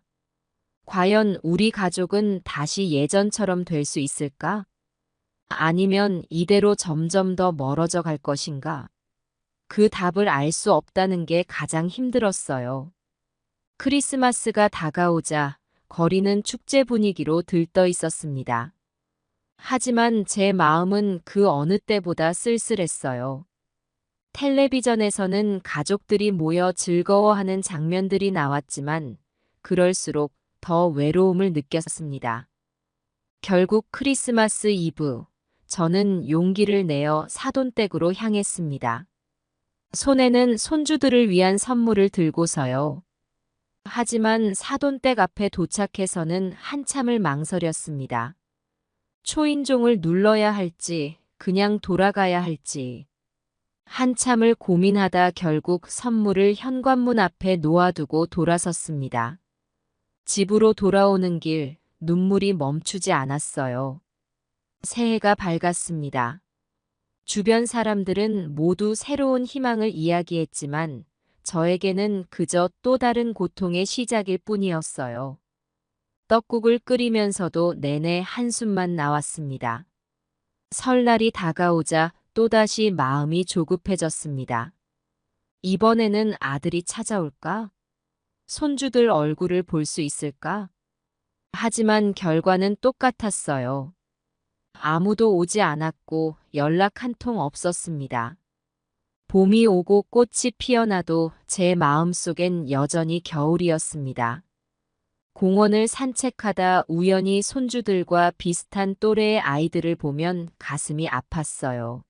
과연 우리 가족은 다시 예전처럼 될 수 있을까? 아니면 이대로 점점 더 멀어져 갈 것인가? 그 답을 알 수 없다는 게 가장 힘들었어요. 크리스마스가 다가오자 거리는 축제 분위기로 들떠 있었습니다. 하지만 제 마음은 그 어느 때보다 쓸쓸했어요. 텔레비전에서는 가족들이 모여 즐거워하는 장면들이 나왔지만 그럴수록 더 외로움을 느꼈습니다. 결국 크리스마스 이브, 저는 용기를 내어 사돈댁으로 향했습니다. 손에는 손주들을 위한 선물을 들고서요. 하지만 사돈댁 앞에 도착해서는 한참을 망설였습니다. 초인종을 눌러야 할지, 그냥 돌아가야 할지. 한참을 고민하다 결국 선물을 현관문 앞에 놓아두고 돌아섰습니다. 집으로 돌아오는 길, 눈물이 멈추지 않았어요. 새해가 밝았습니다. 주변 사람들은 모두 새로운 희망을 이야기했지만 저에게는 그저 또 다른 고통의 시작일 뿐이었어요. 떡국을 끓이면서도 내내 한숨만 나왔습니다. 설날이 다가오자 또다시 마음이 조급해졌습니다. 이번에는 아들이 찾아올까? 손주들 얼굴을 볼 수 있을까? 하지만 결과는 똑같았어요. 아무도 오지 않았고 연락 한 통 없었습니다. 봄이 오고 꽃이 피어나도 제 마음속엔 여전히 겨울이었습니다. 공원을 산책하다 우연히 손주들과 비슷한 또래의 아이들을 보면 가슴이 아팠어요.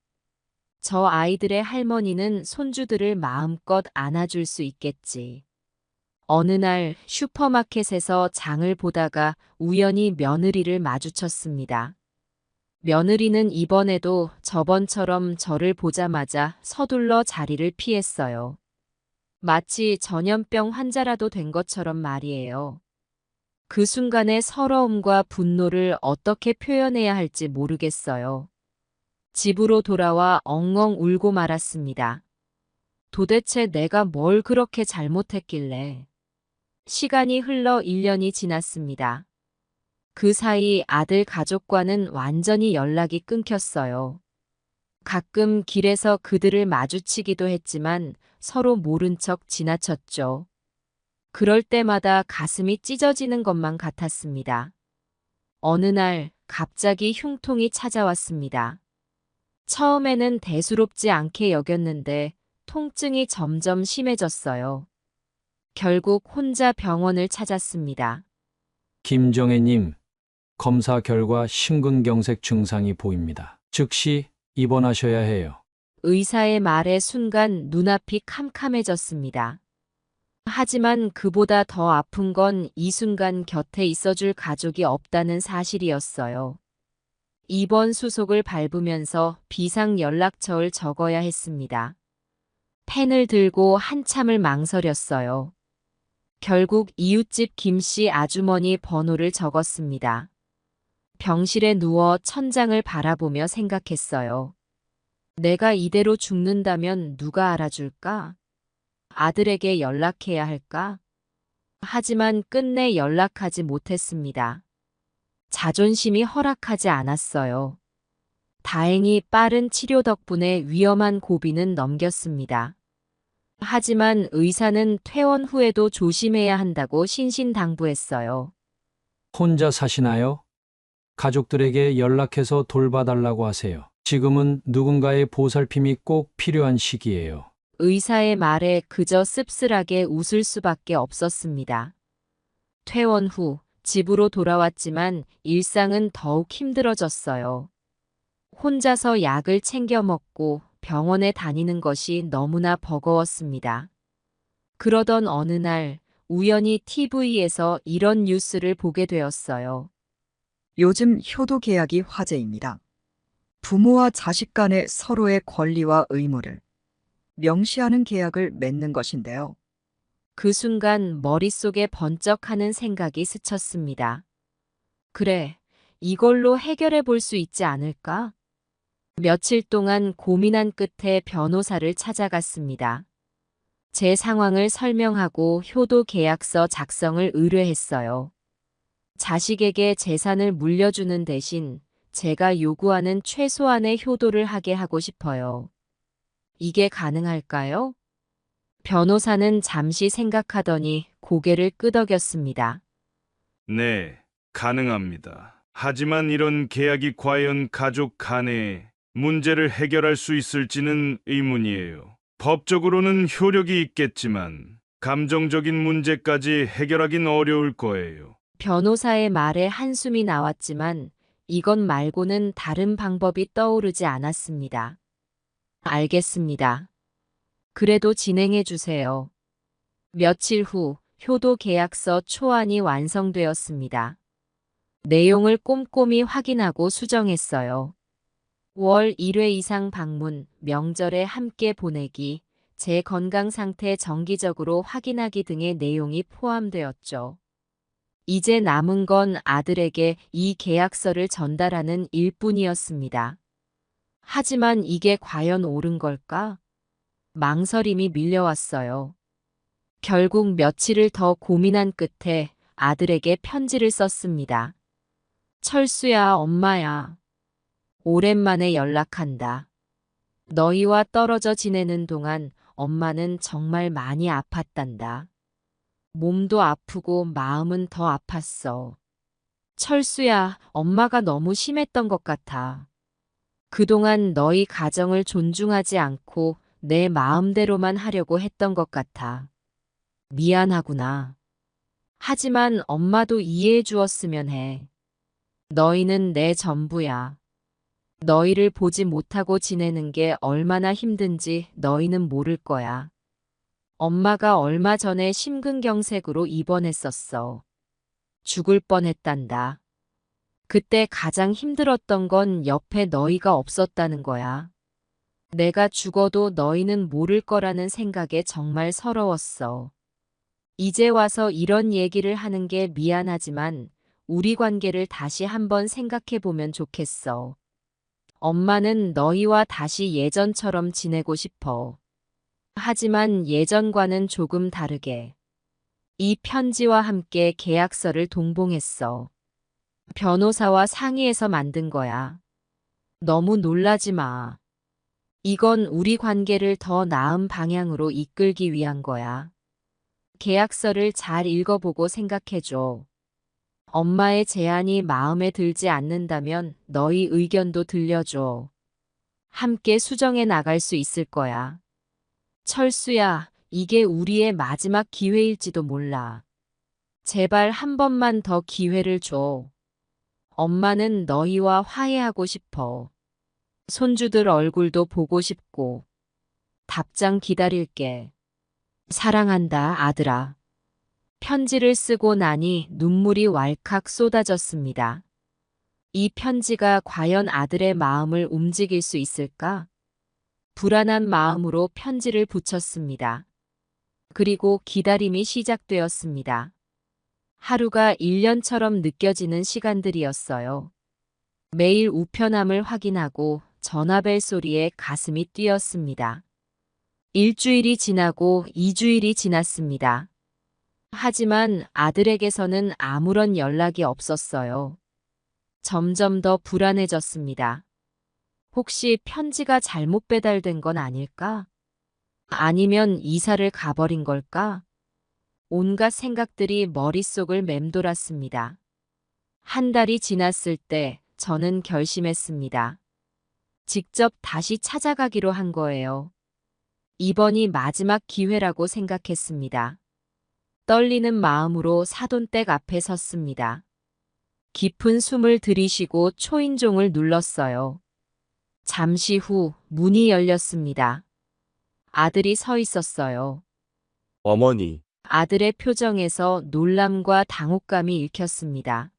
저 아이들의 할머니는 손주들을 마음껏 안아줄 수 있겠지. 어느 날 슈퍼마켓에서 장을 보다가 우연히 며느리를 마주쳤습니다. 며느리는 이번에도 저번처럼 저를 보자마자 서둘러 자리를 피했어요. 마치 전염병 환자라도 된 것처럼 말이에요. 그 순간의 서러움과 분노를 어떻게 표현해야 할지 모르겠어요. 집으로 돌아와 엉엉 울고 말았습니다. 도대체 내가 뭘 그렇게 잘못했길래. 시간이 흘러 1년이 지났습니다. 그 사이 아들 가족과는 완전히 연락이 끊겼어요. 가끔 길에서 그들을 마주치기도 했지만 서로 모른 척 지나쳤죠. 그럴 때마다 가슴이 찢어지는 것만 같았습니다. 어느 날 갑자기 흉통이 찾아왔습니다. 처음에는 대수롭지 않게 여겼는데 통증이 점점 심해졌어요. 결국 혼자 병원을 찾았습니다. 김정혜님, 검사 결과 심근경색 증상이 보입니다. 즉시 입원하셔야 해요. 의사의 말에 순간 눈앞이 캄캄해졌습니다. 하지만 그보다 더 아픈 건 이 순간 곁에 있어줄 가족이 없다는 사실이었어요. 입원 수속을 밟으면서 비상 연락처를 적어야 했습니다. 펜을 들고 한참을 망설였어요. 결국 이웃집 김씨 아주머니 번호를 적었습니다. 병실에 누워 천장을 바라보며 생각했어요. 내가 이대로 죽는다면 누가 알아줄까? 아들에게 연락해야 할까? 하지만 끝내 연락하지 못했습니다. 자존심이 허락하지 않았어요. 다행히 빠른 치료 덕분에 위험한 고비는 넘겼습니다. 하지만 의사는 퇴원 후에도 조심해야 한다고 신신당부했어요. 혼자 사시나요? 가족들에게 연락해서 돌봐달라고 하세요. 지금은 누군가의 보살핌이 꼭 필요한 시기예요. 의사의 말에 그저 씁쓸하게 웃을 수밖에 없었습니다. 퇴원 후 집으로 돌아왔지만 일상은 더욱 힘들어졌어요. 혼자서 약을 챙겨 먹고 병원에 다니는 것이 너무나 버거웠습니다. 그러던 어느 날 우연히 TV에서 이런 뉴스를 보게 되었어요. 요즘 효도 계약이 화제입니다. 부모와 자식 간의 서로의 권리와 의무를 명시하는 계약을 맺는 것인데요. 그 순간 머릿속에 번쩍하는 생각이 스쳤습니다. 그래, 이걸로 해결해 볼 수 있지 않을까? 며칠 동안 고민한 끝에 변호사를 찾아갔습니다. 제 상황을 설명하고 효도 계약서 작성을 의뢰했어요. 자식에게 재산을 물려주는 대신 제가 요구하는 최소한의 효도를 하게 하고 싶어요. 이게 가능할까요? 변호사는 잠시 생각하더니 고개를 끄덕였습니다. 네, 가능합니다. 하지만 이런 계약이 과연 가족 간의 문제를 해결할 수 있을지는 의문이에요. 법적으로는 효력이 있겠지만 감정적인 문제까지 해결하긴 어려울 거예요. 변호사의 말에 한숨이 나왔지만 이것 말고는 다른 방법이 떠오르지 않았습니다. 알겠습니다. 그래도 진행해 주세요. 며칠 후 효도 계약서 초안이 완성되었습니다. 내용을 꼼꼼히 확인하고 수정했어요. 월 1회 이상 방문, 명절에 함께 보내기, 제 건강 상태 정기적으로 확인하기 등의 내용이 포함되었죠. 이제 남은 건 아들에게 이 계약서를 전달하는 일뿐이었습니다. 하지만 이게 과연 옳은 걸까? 망설임이 밀려왔어요. 결국 며칠을 더 고민한 끝에 아들에게 편지를 썼습니다. 철수야, 엄마야. 오랜만에 연락한다. 너희와 떨어져 지내는 동안 엄마는 정말 많이 아팠단다. 몸도 아프고 마음은 더 아팠어. 철수야, 엄마가 너무 심했던 것 같아. 그동안 너희 가정을 존중하지 않고 내 마음대로만 하려고 했던 것 같아. 미안하구나. 하지만 엄마도 이해해 주었으면 해. 너희는 내 전부야. 너희를 보지 못하고 지내는 게 얼마나 힘든지 너희는 모를 거야. 엄마가 얼마 전에 심근경색으로 입원했었어. 죽을 뻔했단다. 그때 가장 힘들었던 건 옆에 너희가 없었다는 거야. 내가 죽어도 너희는 모를 거라는 생각에 정말 서러웠어. 이제 와서 이런 얘기를 하는 게 미안하지만 우리 관계를 다시 한번 생각해 보면 좋겠어. 엄마는 너희와 다시 예전처럼 지내고 싶어. 하지만 예전과는 조금 다르게. 이 편지와 함께 계약서를 동봉했어. 변호사와 상의해서 만든 거야. 너무 놀라지 마. 이건 우리 관계를 더 나은 방향으로 이끌기 위한 거야. 계약서를 잘 읽어보고 생각해줘. 엄마의 제안이 마음에 들지 않는다면 너희 의견도 들려줘. 함께 수정해 나갈 수 있을 거야. 철수야, 이게 우리의 마지막 기회일지도 몰라. 제발 한 번만 더 기회를 줘. 엄마는 너희와 화해하고 싶어. 손주들 얼굴도 보고 싶고. 답장 기다릴게. 사랑한다, 아들아. 편지를 쓰고 나니 눈물이 왈칵 쏟아졌습니다. 이 편지가 과연 아들의 마음을 움직일 수 있을까? 불안한 마음으로 편지를 붙였습니다. 그리고 기다림이 시작되었습니다. 하루가 1년처럼 느껴지는 시간들이었어요. 매일 우편함을 확인하고 전화벨 소리에 가슴이 뛰었습니다. 일주일이 지나고 2주일이 지났습니다. 하지만 아들에게서는 아무런 연락이 없었어요. 점점 더 불안해졌습니다. 혹시 편지가 잘못 배달된 건 아닐까? 아니면 이사를 가버린 걸까? 온갖 생각들이 머릿속을 맴돌았습니다. 한 달이 지났을 때 저는 결심했습니다. 직접 다시 찾아가기로 한 거예요. 이번이 마지막 기회라고 생각했습니다. 떨리는 마음으로 사돈댁 앞에 섰습니다. 깊은 숨을 들이쉬고 초인종을 눌렀어요. 잠시 후 문이 열렸습니다. 아들이 서 있었어요. 어머니, 아들의 표정에서 놀람과 당혹감이 읽혔습니다.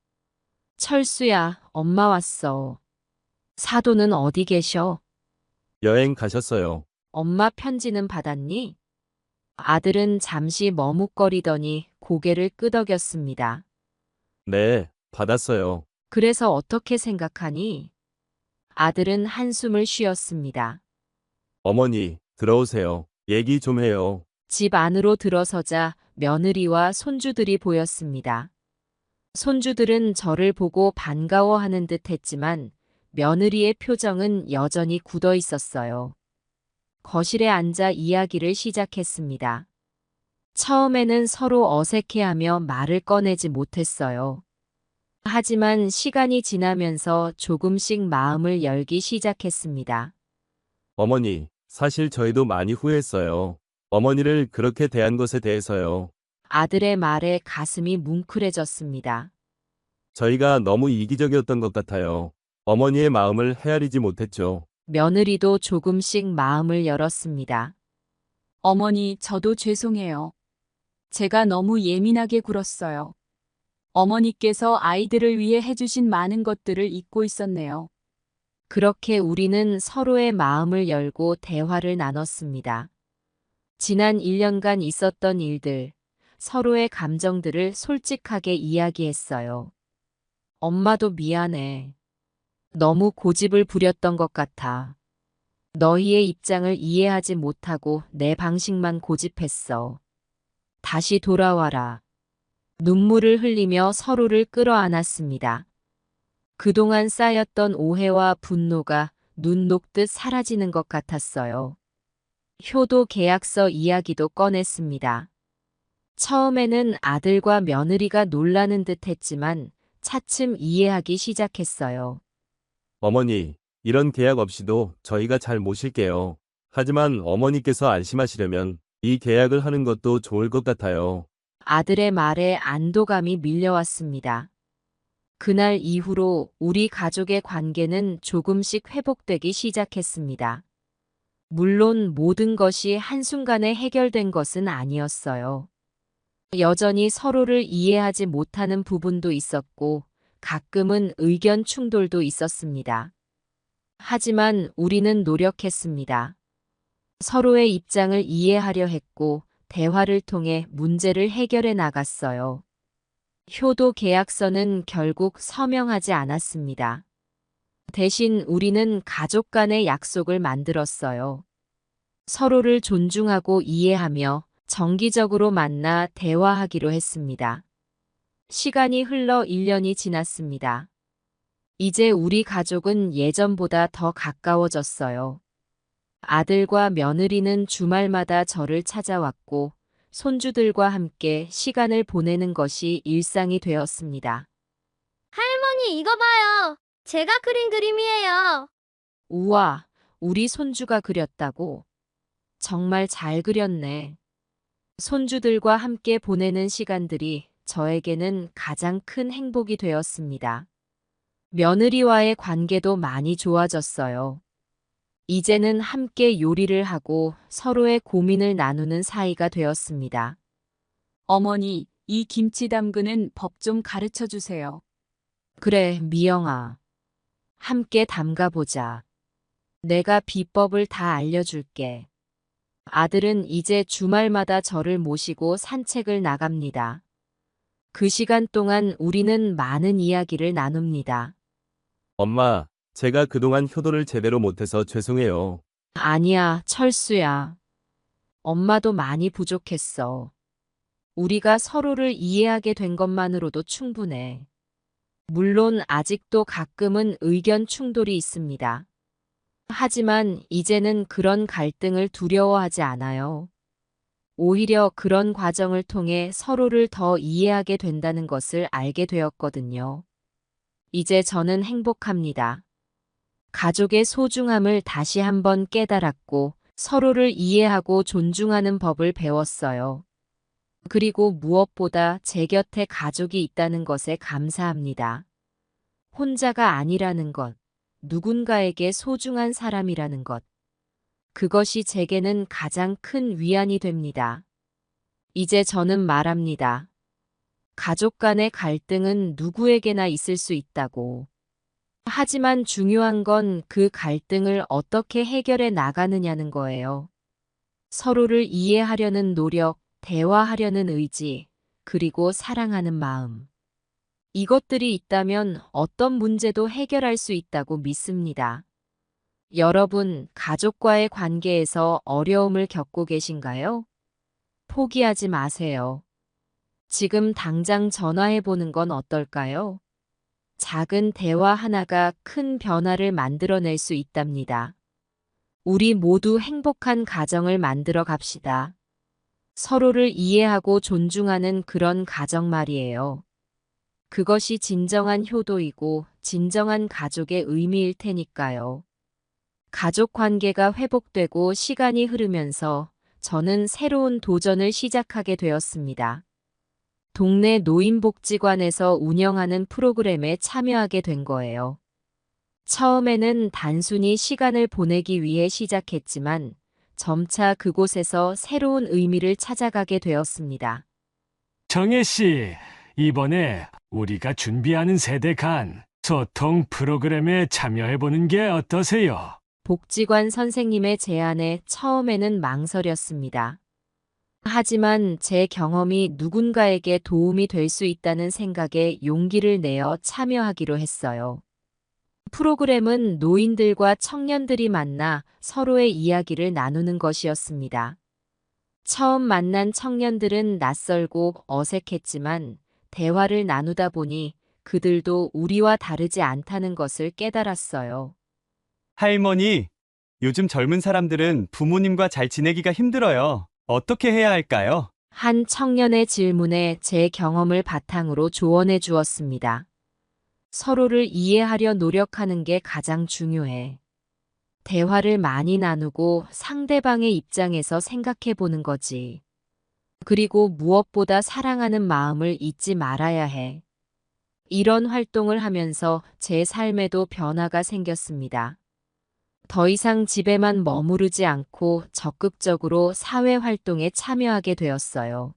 철수야, 엄마 왔어. 사돈은 어디 계셔? 여행 가셨어요. 엄마 편지는 받았니? 아들은 잠시 머뭇거리더니 고개를 끄덕였습니다. 네, 받았어요. 그래서 어떻게 생각하니? 아들은 한숨을 쉬었습니다. 어머니, 들어오세요. 얘기 좀 해요. 집 안으로 들어서자 며느리와 손주들이 보였습니다. 손주들은 저를 보고 반가워하는 듯 했지만 며느리의 표정은 여전히 굳어 있었어요. 거실에 앉아 이야기를 시작했습니다. 처음에는 서로 어색해하며 말을 꺼내지 못했어요. 하지만 시간이 지나면서 조금씩 마음을 열기 시작했습니다. 어머니, 사실 저희도 많이 후회했어요. 어머니를 그렇게 대한 것에 대해서요. 아들의 말에 가슴이 뭉클해졌습니다. 저희가 너무 이기적이었던 것 같아요. 어머니의 마음을 헤아리지 못했죠. 며느리도 조금씩 마음을 열었습니다. 어머니, 저도 죄송해요. 제가 너무 예민하게 굴었어요. 어머니께서 아이들을 위해 해주신 많은 것들을 잊고 있었네요. 그렇게 우리는 서로의 마음을 열고 대화를 나눴습니다. 지난 1년간 있었던 일들, 서로의 감정들을 솔직하게 이야기했어요. 엄마도 미안해. 너무 고집을 부렸던 것 같아. 너희의 입장을 이해하지 못하고 내 방식만 고집했어. 다시 돌아와라. 눈물을 흘리며 서로를 끌어안았습니다. 그동안 쌓였던 오해와 분노가 눈 녹듯 사라지는 것 같았어요. 효도 계약서 이야기도 꺼냈습니다. 처음에는 아들과 며느리가 놀라는 듯 했지만 차츰 이해하기 시작했어요. 어머니, 이런 계약 없이도 저희가 잘 모실게요. 하지만 어머니께서 안심하시려면 이 계약을 하는 것도 좋을 것 같아요. 아들의 말에 안도감이 밀려왔습니다. 그날 이후로 우리 가족의 관계는 조금씩 회복되기 시작했습니다. 물론 모든 것이 한순간에 해결된 것은 아니었어요. 여전히 서로를 이해하지 못하는 부분도 있었고, 가끔은 의견 충돌도 있었습니다. 하지만 우리는 노력했습니다. 서로의 입장을 이해하려 했고, 대화를 통해 문제를 해결해 나갔어요. 효도 계약서는 결국 서명하지 않았습니다. 대신 우리는 가족 간의 약속을 만들었어요. 서로를 존중하고 이해하며 정기적으로 만나 대화하기로 했습니다. 시간이 흘러 1년이 지났습니다. 이제 우리 가족은 예전보다 더 가까워졌어요. 아들과 며느리는 주말마다 저를 찾아왔고 손주들과 함께 시간을 보내는 것이 일상이 되었습니다. 할머니, 이거 봐요. 제가 그린 그림이에요. 우와, 우리 손주가 그렸다고? 정말 잘 그렸네. 손주들과 함께 보내는 시간들이 저에게는 가장 큰 행복이 되었습니다. 며느리와의 관계도 많이 좋아졌어요. 이제는 함께 요리를 하고 서로의 고민을 나누는 사이가 되었습니다. 어머니, 이 김치 담그는 법 좀 가르쳐 주세요. 그래, 미영아. 함께 담가보자. 내가 비법을 다 알려줄게. 아들은 이제 주말마다 저를 모시고 산책을 나갑니다. 그 시간 동안 우리는 많은 이야기를 나눕니다. 엄마, 제가 그동안 효도를 제대로 못해서 죄송해요. 아니야, 철수야. 엄마도 많이 부족했어. 우리가 서로를 이해하게 된 것만으로도 충분해. 물론 아직도 가끔은 의견 충돌이 있습니다. 하지만 이제는 그런 갈등을 두려워하지 않아요. 오히려 그런 과정을 통해 서로를 더 이해하게 된다는 것을 알게 되었거든요. 이제 저는 행복합니다. 가족의 소중함을 다시 한번 깨달았고 서로를 이해하고 존중하는 법을 배웠어요. 그리고 무엇보다 제 곁에 가족이 있다는 것에 감사합니다. 혼자가 아니라는 것, 누군가에게 소중한 사람이라는 것. 그것이 제게는 가장 큰 위안이 됩니다. 이제 저는 말합니다. 가족 간의 갈등은 누구에게나 있을 수 있다고. 하지만 중요한 건 그 갈등을 어떻게 해결해 나가느냐는 거예요. 서로를 이해하려는 노력, 대화하려는 의지, 그리고 사랑하는 마음. 이것들이 있다면 어떤 문제도 해결할 수 있다고 믿습니다. 여러분, 가족과의 관계에서 어려움을 겪고 계신가요? 포기하지 마세요. 지금 당장 전화해 보는 건 어떨까요? 작은 대화 하나가 큰 변화를 만들어낼 수 있답니다. 우리 모두 행복한 가정을 만들어 갑시다. 서로를 이해하고 존중하는 그런 가정 말이에요. 그것이 진정한 효도이고 진정한 가족의 의미일 테니까요. 가족 관계가 회복되고 시간이 흐르면서 저는 새로운 도전을 시작하게 되었습니다. 동네 노인복지관에서 운영하는 프로그램에 참여하게 된 거예요. 처음에는 단순히 시간을 보내기 위해 시작했지만 점차 그곳에서 새로운 의미를 찾아가게 되었습니다. 정혜 씨, 이번에 우리가 준비하는 세대 간 소통 프로그램에 참여해보는 게 어떠세요? 복지관 선생님의 제안에 처음에는 망설였습니다. 하지만 제 경험이 누군가에게 도움이 될 수 있다는 생각에 용기를 내어 참여하기로 했어요. 프로그램은 노인들과 청년들이 만나 서로의 이야기를 나누는 것이었습니다. 처음 만난 청년들은 낯설고 어색했지만 대화를 나누다 보니 그들도 우리와 다르지 않다는 것을 깨달았어요. 할머니, 요즘 젊은 사람들은 부모님과 잘 지내기가 힘들어요. 어떻게 해야 할까요? 한 청년의 질문에 제 경험을 바탕으로 조언해 주었습니다. 서로를 이해하려 노력하는 게 가장 중요해. 대화를 많이 나누고 상대방의 입장에서 생각해 보는 거지. 그리고 무엇보다 사랑하는 마음을 잊지 말아야 해. 이런 활동을 하면서 제 삶에도 변화가 생겼습니다. 더 이상 집에만 머무르지 않고 적극적으로 사회 활동에 참여하게 되었어요.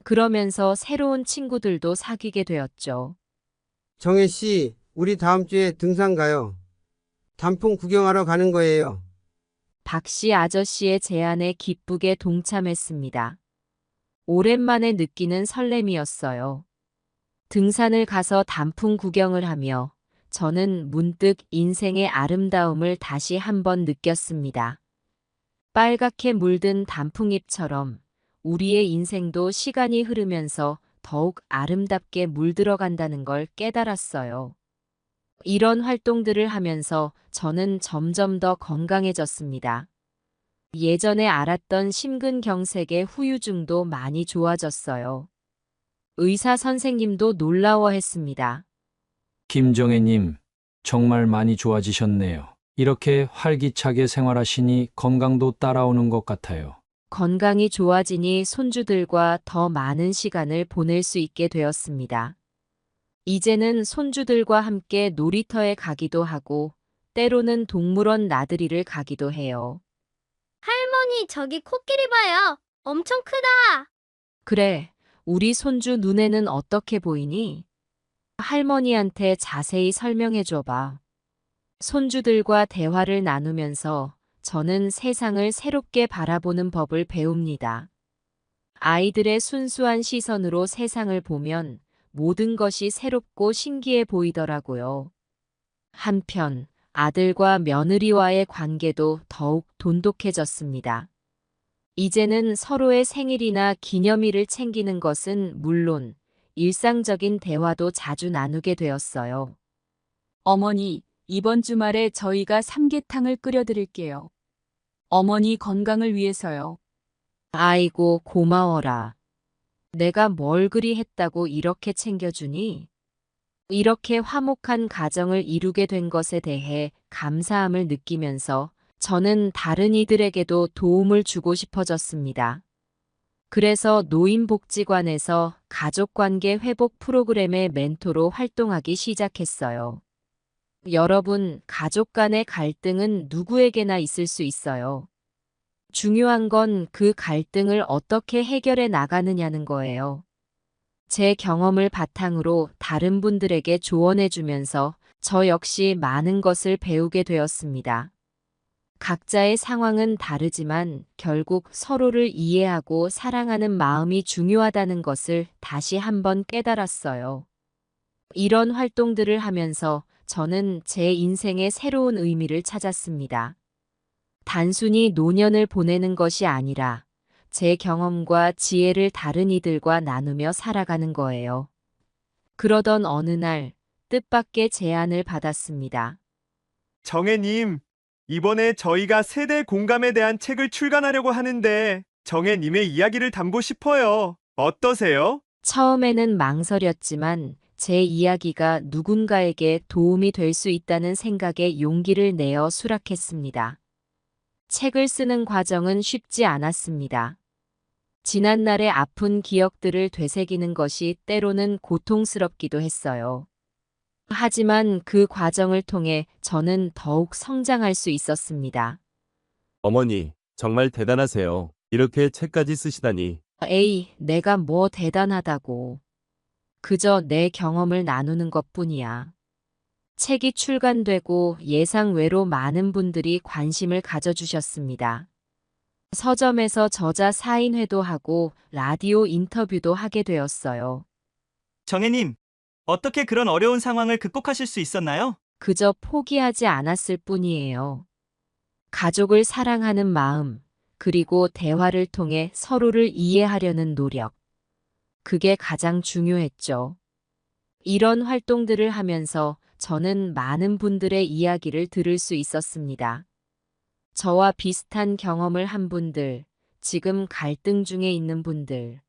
그러면서 새로운 친구들도 사귀게 되었죠. 정혜 씨, 우리 다음 주에 등산 가요. 단풍 구경하러 가는 거예요. 박 씨 아저씨의 제안에 기쁘게 동참했습니다. 오랜만에 느끼는 설렘이었어요. 등산을 가서 단풍 구경을 하며 저는 문득 인생의 아름다움을 다시 한번 느꼈습니다. 빨갛게 물든 단풍잎처럼 우리의 인생도 시간이 흐르면서 더욱 아름답게 물들어간다는 걸 깨달았어요. 이런 활동들을 하면서 저는 점점 더 건강해졌습니다. 예전에 알았던 심근경색의 후유증도 많이 좋아졌어요. 의사 선생님도 놀라워했습니다. 김정혜님, 정말 많이 좋아지셨네요. 이렇게 활기차게 생활하시니 건강도 따라오는 것 같아요. 건강이 좋아지니 손주들과 더 많은 시간을 보낼 수 있게 되었습니다. 이제는 손주들과 함께 놀이터에 가기도 하고 때로는 동물원 나들이를 가기도 해요. 할머니, 저기 코끼리 봐요. 엄청 크다. 그래, 우리 손주 눈에는 어떻게 보이니? 할머니한테 자세히 설명해 줘봐. 손주들과 대화를 나누면서 저는 세상을 새롭게 바라보는 법을 배웁니다. 아이들의 순수한 시선으로 세상을 보면 모든 것이 새롭고 신기해 보이더라고요. 한편 아들과 며느리와의 관계도 더욱 돈독해졌습니다. 이제는 서로의 생일이나 기념일을 챙기는 것은 물론 일상적인 대화도 자주 나누게 되었어요. 어머니, 이번 주말에 저희가 삼계탕을 끓여드릴게요. 어머니 건강을 위해서요. 아이고, 고마워라. 내가 뭘 그리 했다고 이렇게 챙겨주니? 이렇게 화목한 가정을 이루게 된 것에 대해 감사함을 느끼면서 저는 다른 이들에게도 도움을 주고 싶어졌습니다. 그래서 노인복지관에서 가족관계 회복 프로그램의 멘토로 활동하기 시작했어요. 여러분, 가족 간의 갈등은 누구에게나 있을 수 있어요. 중요한 건 그 갈등을 어떻게 해결해 나가느냐는 거예요. 제 경험을 바탕으로 다른 분들에게 조언해 주면서 저 역시 많은 것을 배우게 되었습니다. 각자의 상황은 다르지만 결국 서로를 이해하고 사랑하는 마음이 중요하다는 것을 다시 한번 깨달았어요. 이런 활동들을 하면서 저는 제 인생의 새로운 의미를 찾았습니다. 단순히 노년을 보내는 것이 아니라 제 경험과 지혜를 다른 이들과 나누며 살아가는 거예요. 그러던 어느 날 뜻밖의 제안을 받았습니다. 정혜님, 이번에 저희가 세대 공감에 대한 책을 출간하려고 하는데 정혜님의 이야기를 담고 싶어요. 어떠세요? 처음에는 망설였지만 제 이야기가 누군가에게 도움이 될 수 있다는 생각에 용기를 내어 수락했습니다. 책을 쓰는 과정은 쉽지 않았습니다. 지난날의 아픈 기억들을 되새기는 것이 때로는 고통스럽기도 했어요. 하지만 그 과정을 통해 저는 더욱 성장할 수 있었습니다. 어머니, 정말 대단하세요. 이렇게 책까지 쓰시다니. 에이, 내가 뭐 대단하다고. 그저 내 경험을 나누는 것뿐이야. 책이 출간되고 예상 외로 많은 분들이 관심을 가져주셨습니다. 서점에서 저자 사인회도 하고 라디오 인터뷰도 하게 되었어요. 정혜님, 어떻게 그런 어려운 상황을 극복하실 수 있었나요? 그저 포기하지 않았을 뿐이에요. 가족을 사랑하는 마음, 그리고 대화를 통해 서로를 이해하려는 노력. 그게 가장 중요했죠. 이런 활동들을 하면서 저는 많은 분들의 이야기를 들을 수 있었습니다. 저와 비슷한 경험을 한 분들, 지금 갈등 중에 있는 분들.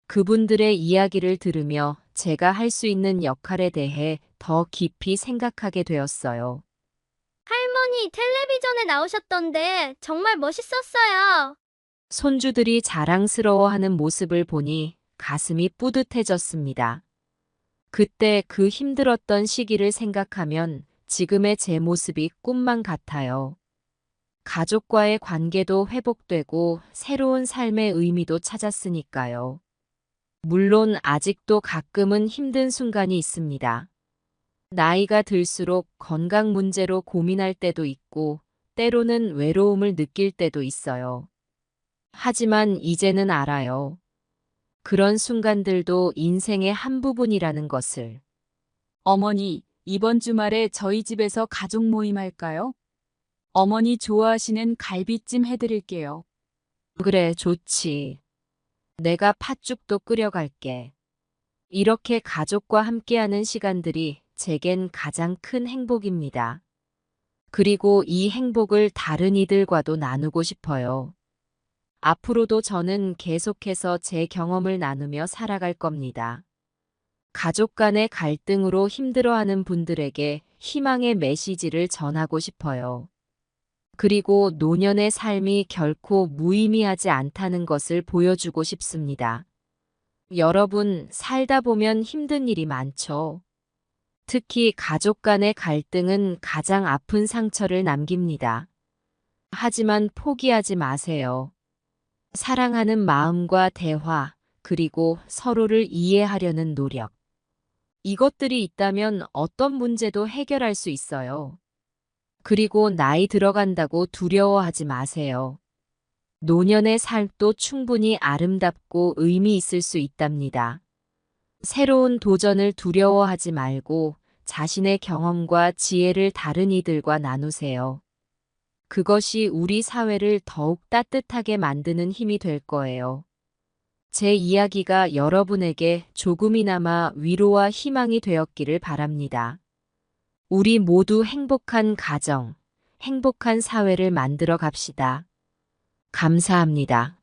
그분들의 이야기를 들으며 제가 할 수 있는 역할에 대해 더 깊이 생각하게 되었어요. 할머니, 텔레비전에 나오셨던데 정말 멋있었어요. 손주들이 자랑스러워하는 모습을 보니 가슴이 뿌듯해졌습니다. 그때 그 힘들었던 시기를 생각하면 지금의 제 모습이 꿈만 같아요. 가족과의 관계도 회복되고 새로운 삶의 의미도 찾았으니까요. 물론 아직도 가끔은 힘든 순간이 있습니다. 나이가 들수록 건강 문제로 고민할 때도 있고 때로는 외로움을 느낄 때도 있어요. 하지만 이제는 알아요. 그런 순간들도 인생의 한 부분이라는 것을. 어머니, 이번 주말에 저희 집에서 가족 모임 할까요? 어머니 좋아하시는 갈비찜 해드릴게요. 그래, 좋지. 내가 팥죽도 끓여갈게. 이렇게 가족과 함께하는 시간들이 제겐 가장 큰 행복입니다. 그리고 이 행복을 다른 이들과도 나누고 싶어요. 앞으로도 저는 계속해서 제 경험을 나누며 살아갈 겁니다. 가족 간의 갈등으로 힘들어하는 분들에게 희망의 메시지를 전하고 싶어요. 그리고 노년의 삶이 결코 무의미하지 않다는 것을 보여주고 싶습니다. 여러분, 살다 보면 힘든 일이 많죠. 특히 가족 간의 갈등은 가장 아픈 상처를 남깁니다. 하지만 포기하지 마세요. 사랑하는 마음과 대화, 그리고 서로를 이해하려는 노력. 이것들이 있다면 어떤 문제도 해결할 수 있어요. 그리고 나이 들어간다고 두려워하지 마세요. 노년의 삶도 충분히 아름답고 의미 있을 수 있답니다. 새로운 도전을 두려워하지 말고 자신의 경험과 지혜를 다른 이들과 나누세요. 그것이 우리 사회를 더욱 따뜻하게 만드는 힘이 될 거예요. 제 이야기가 여러분에게 조금이나마 위로와 희망이 되었기를 바랍니다. 우리 모두 행복한 가정, 행복한 사회를 만들어 갑시다. 감사합니다.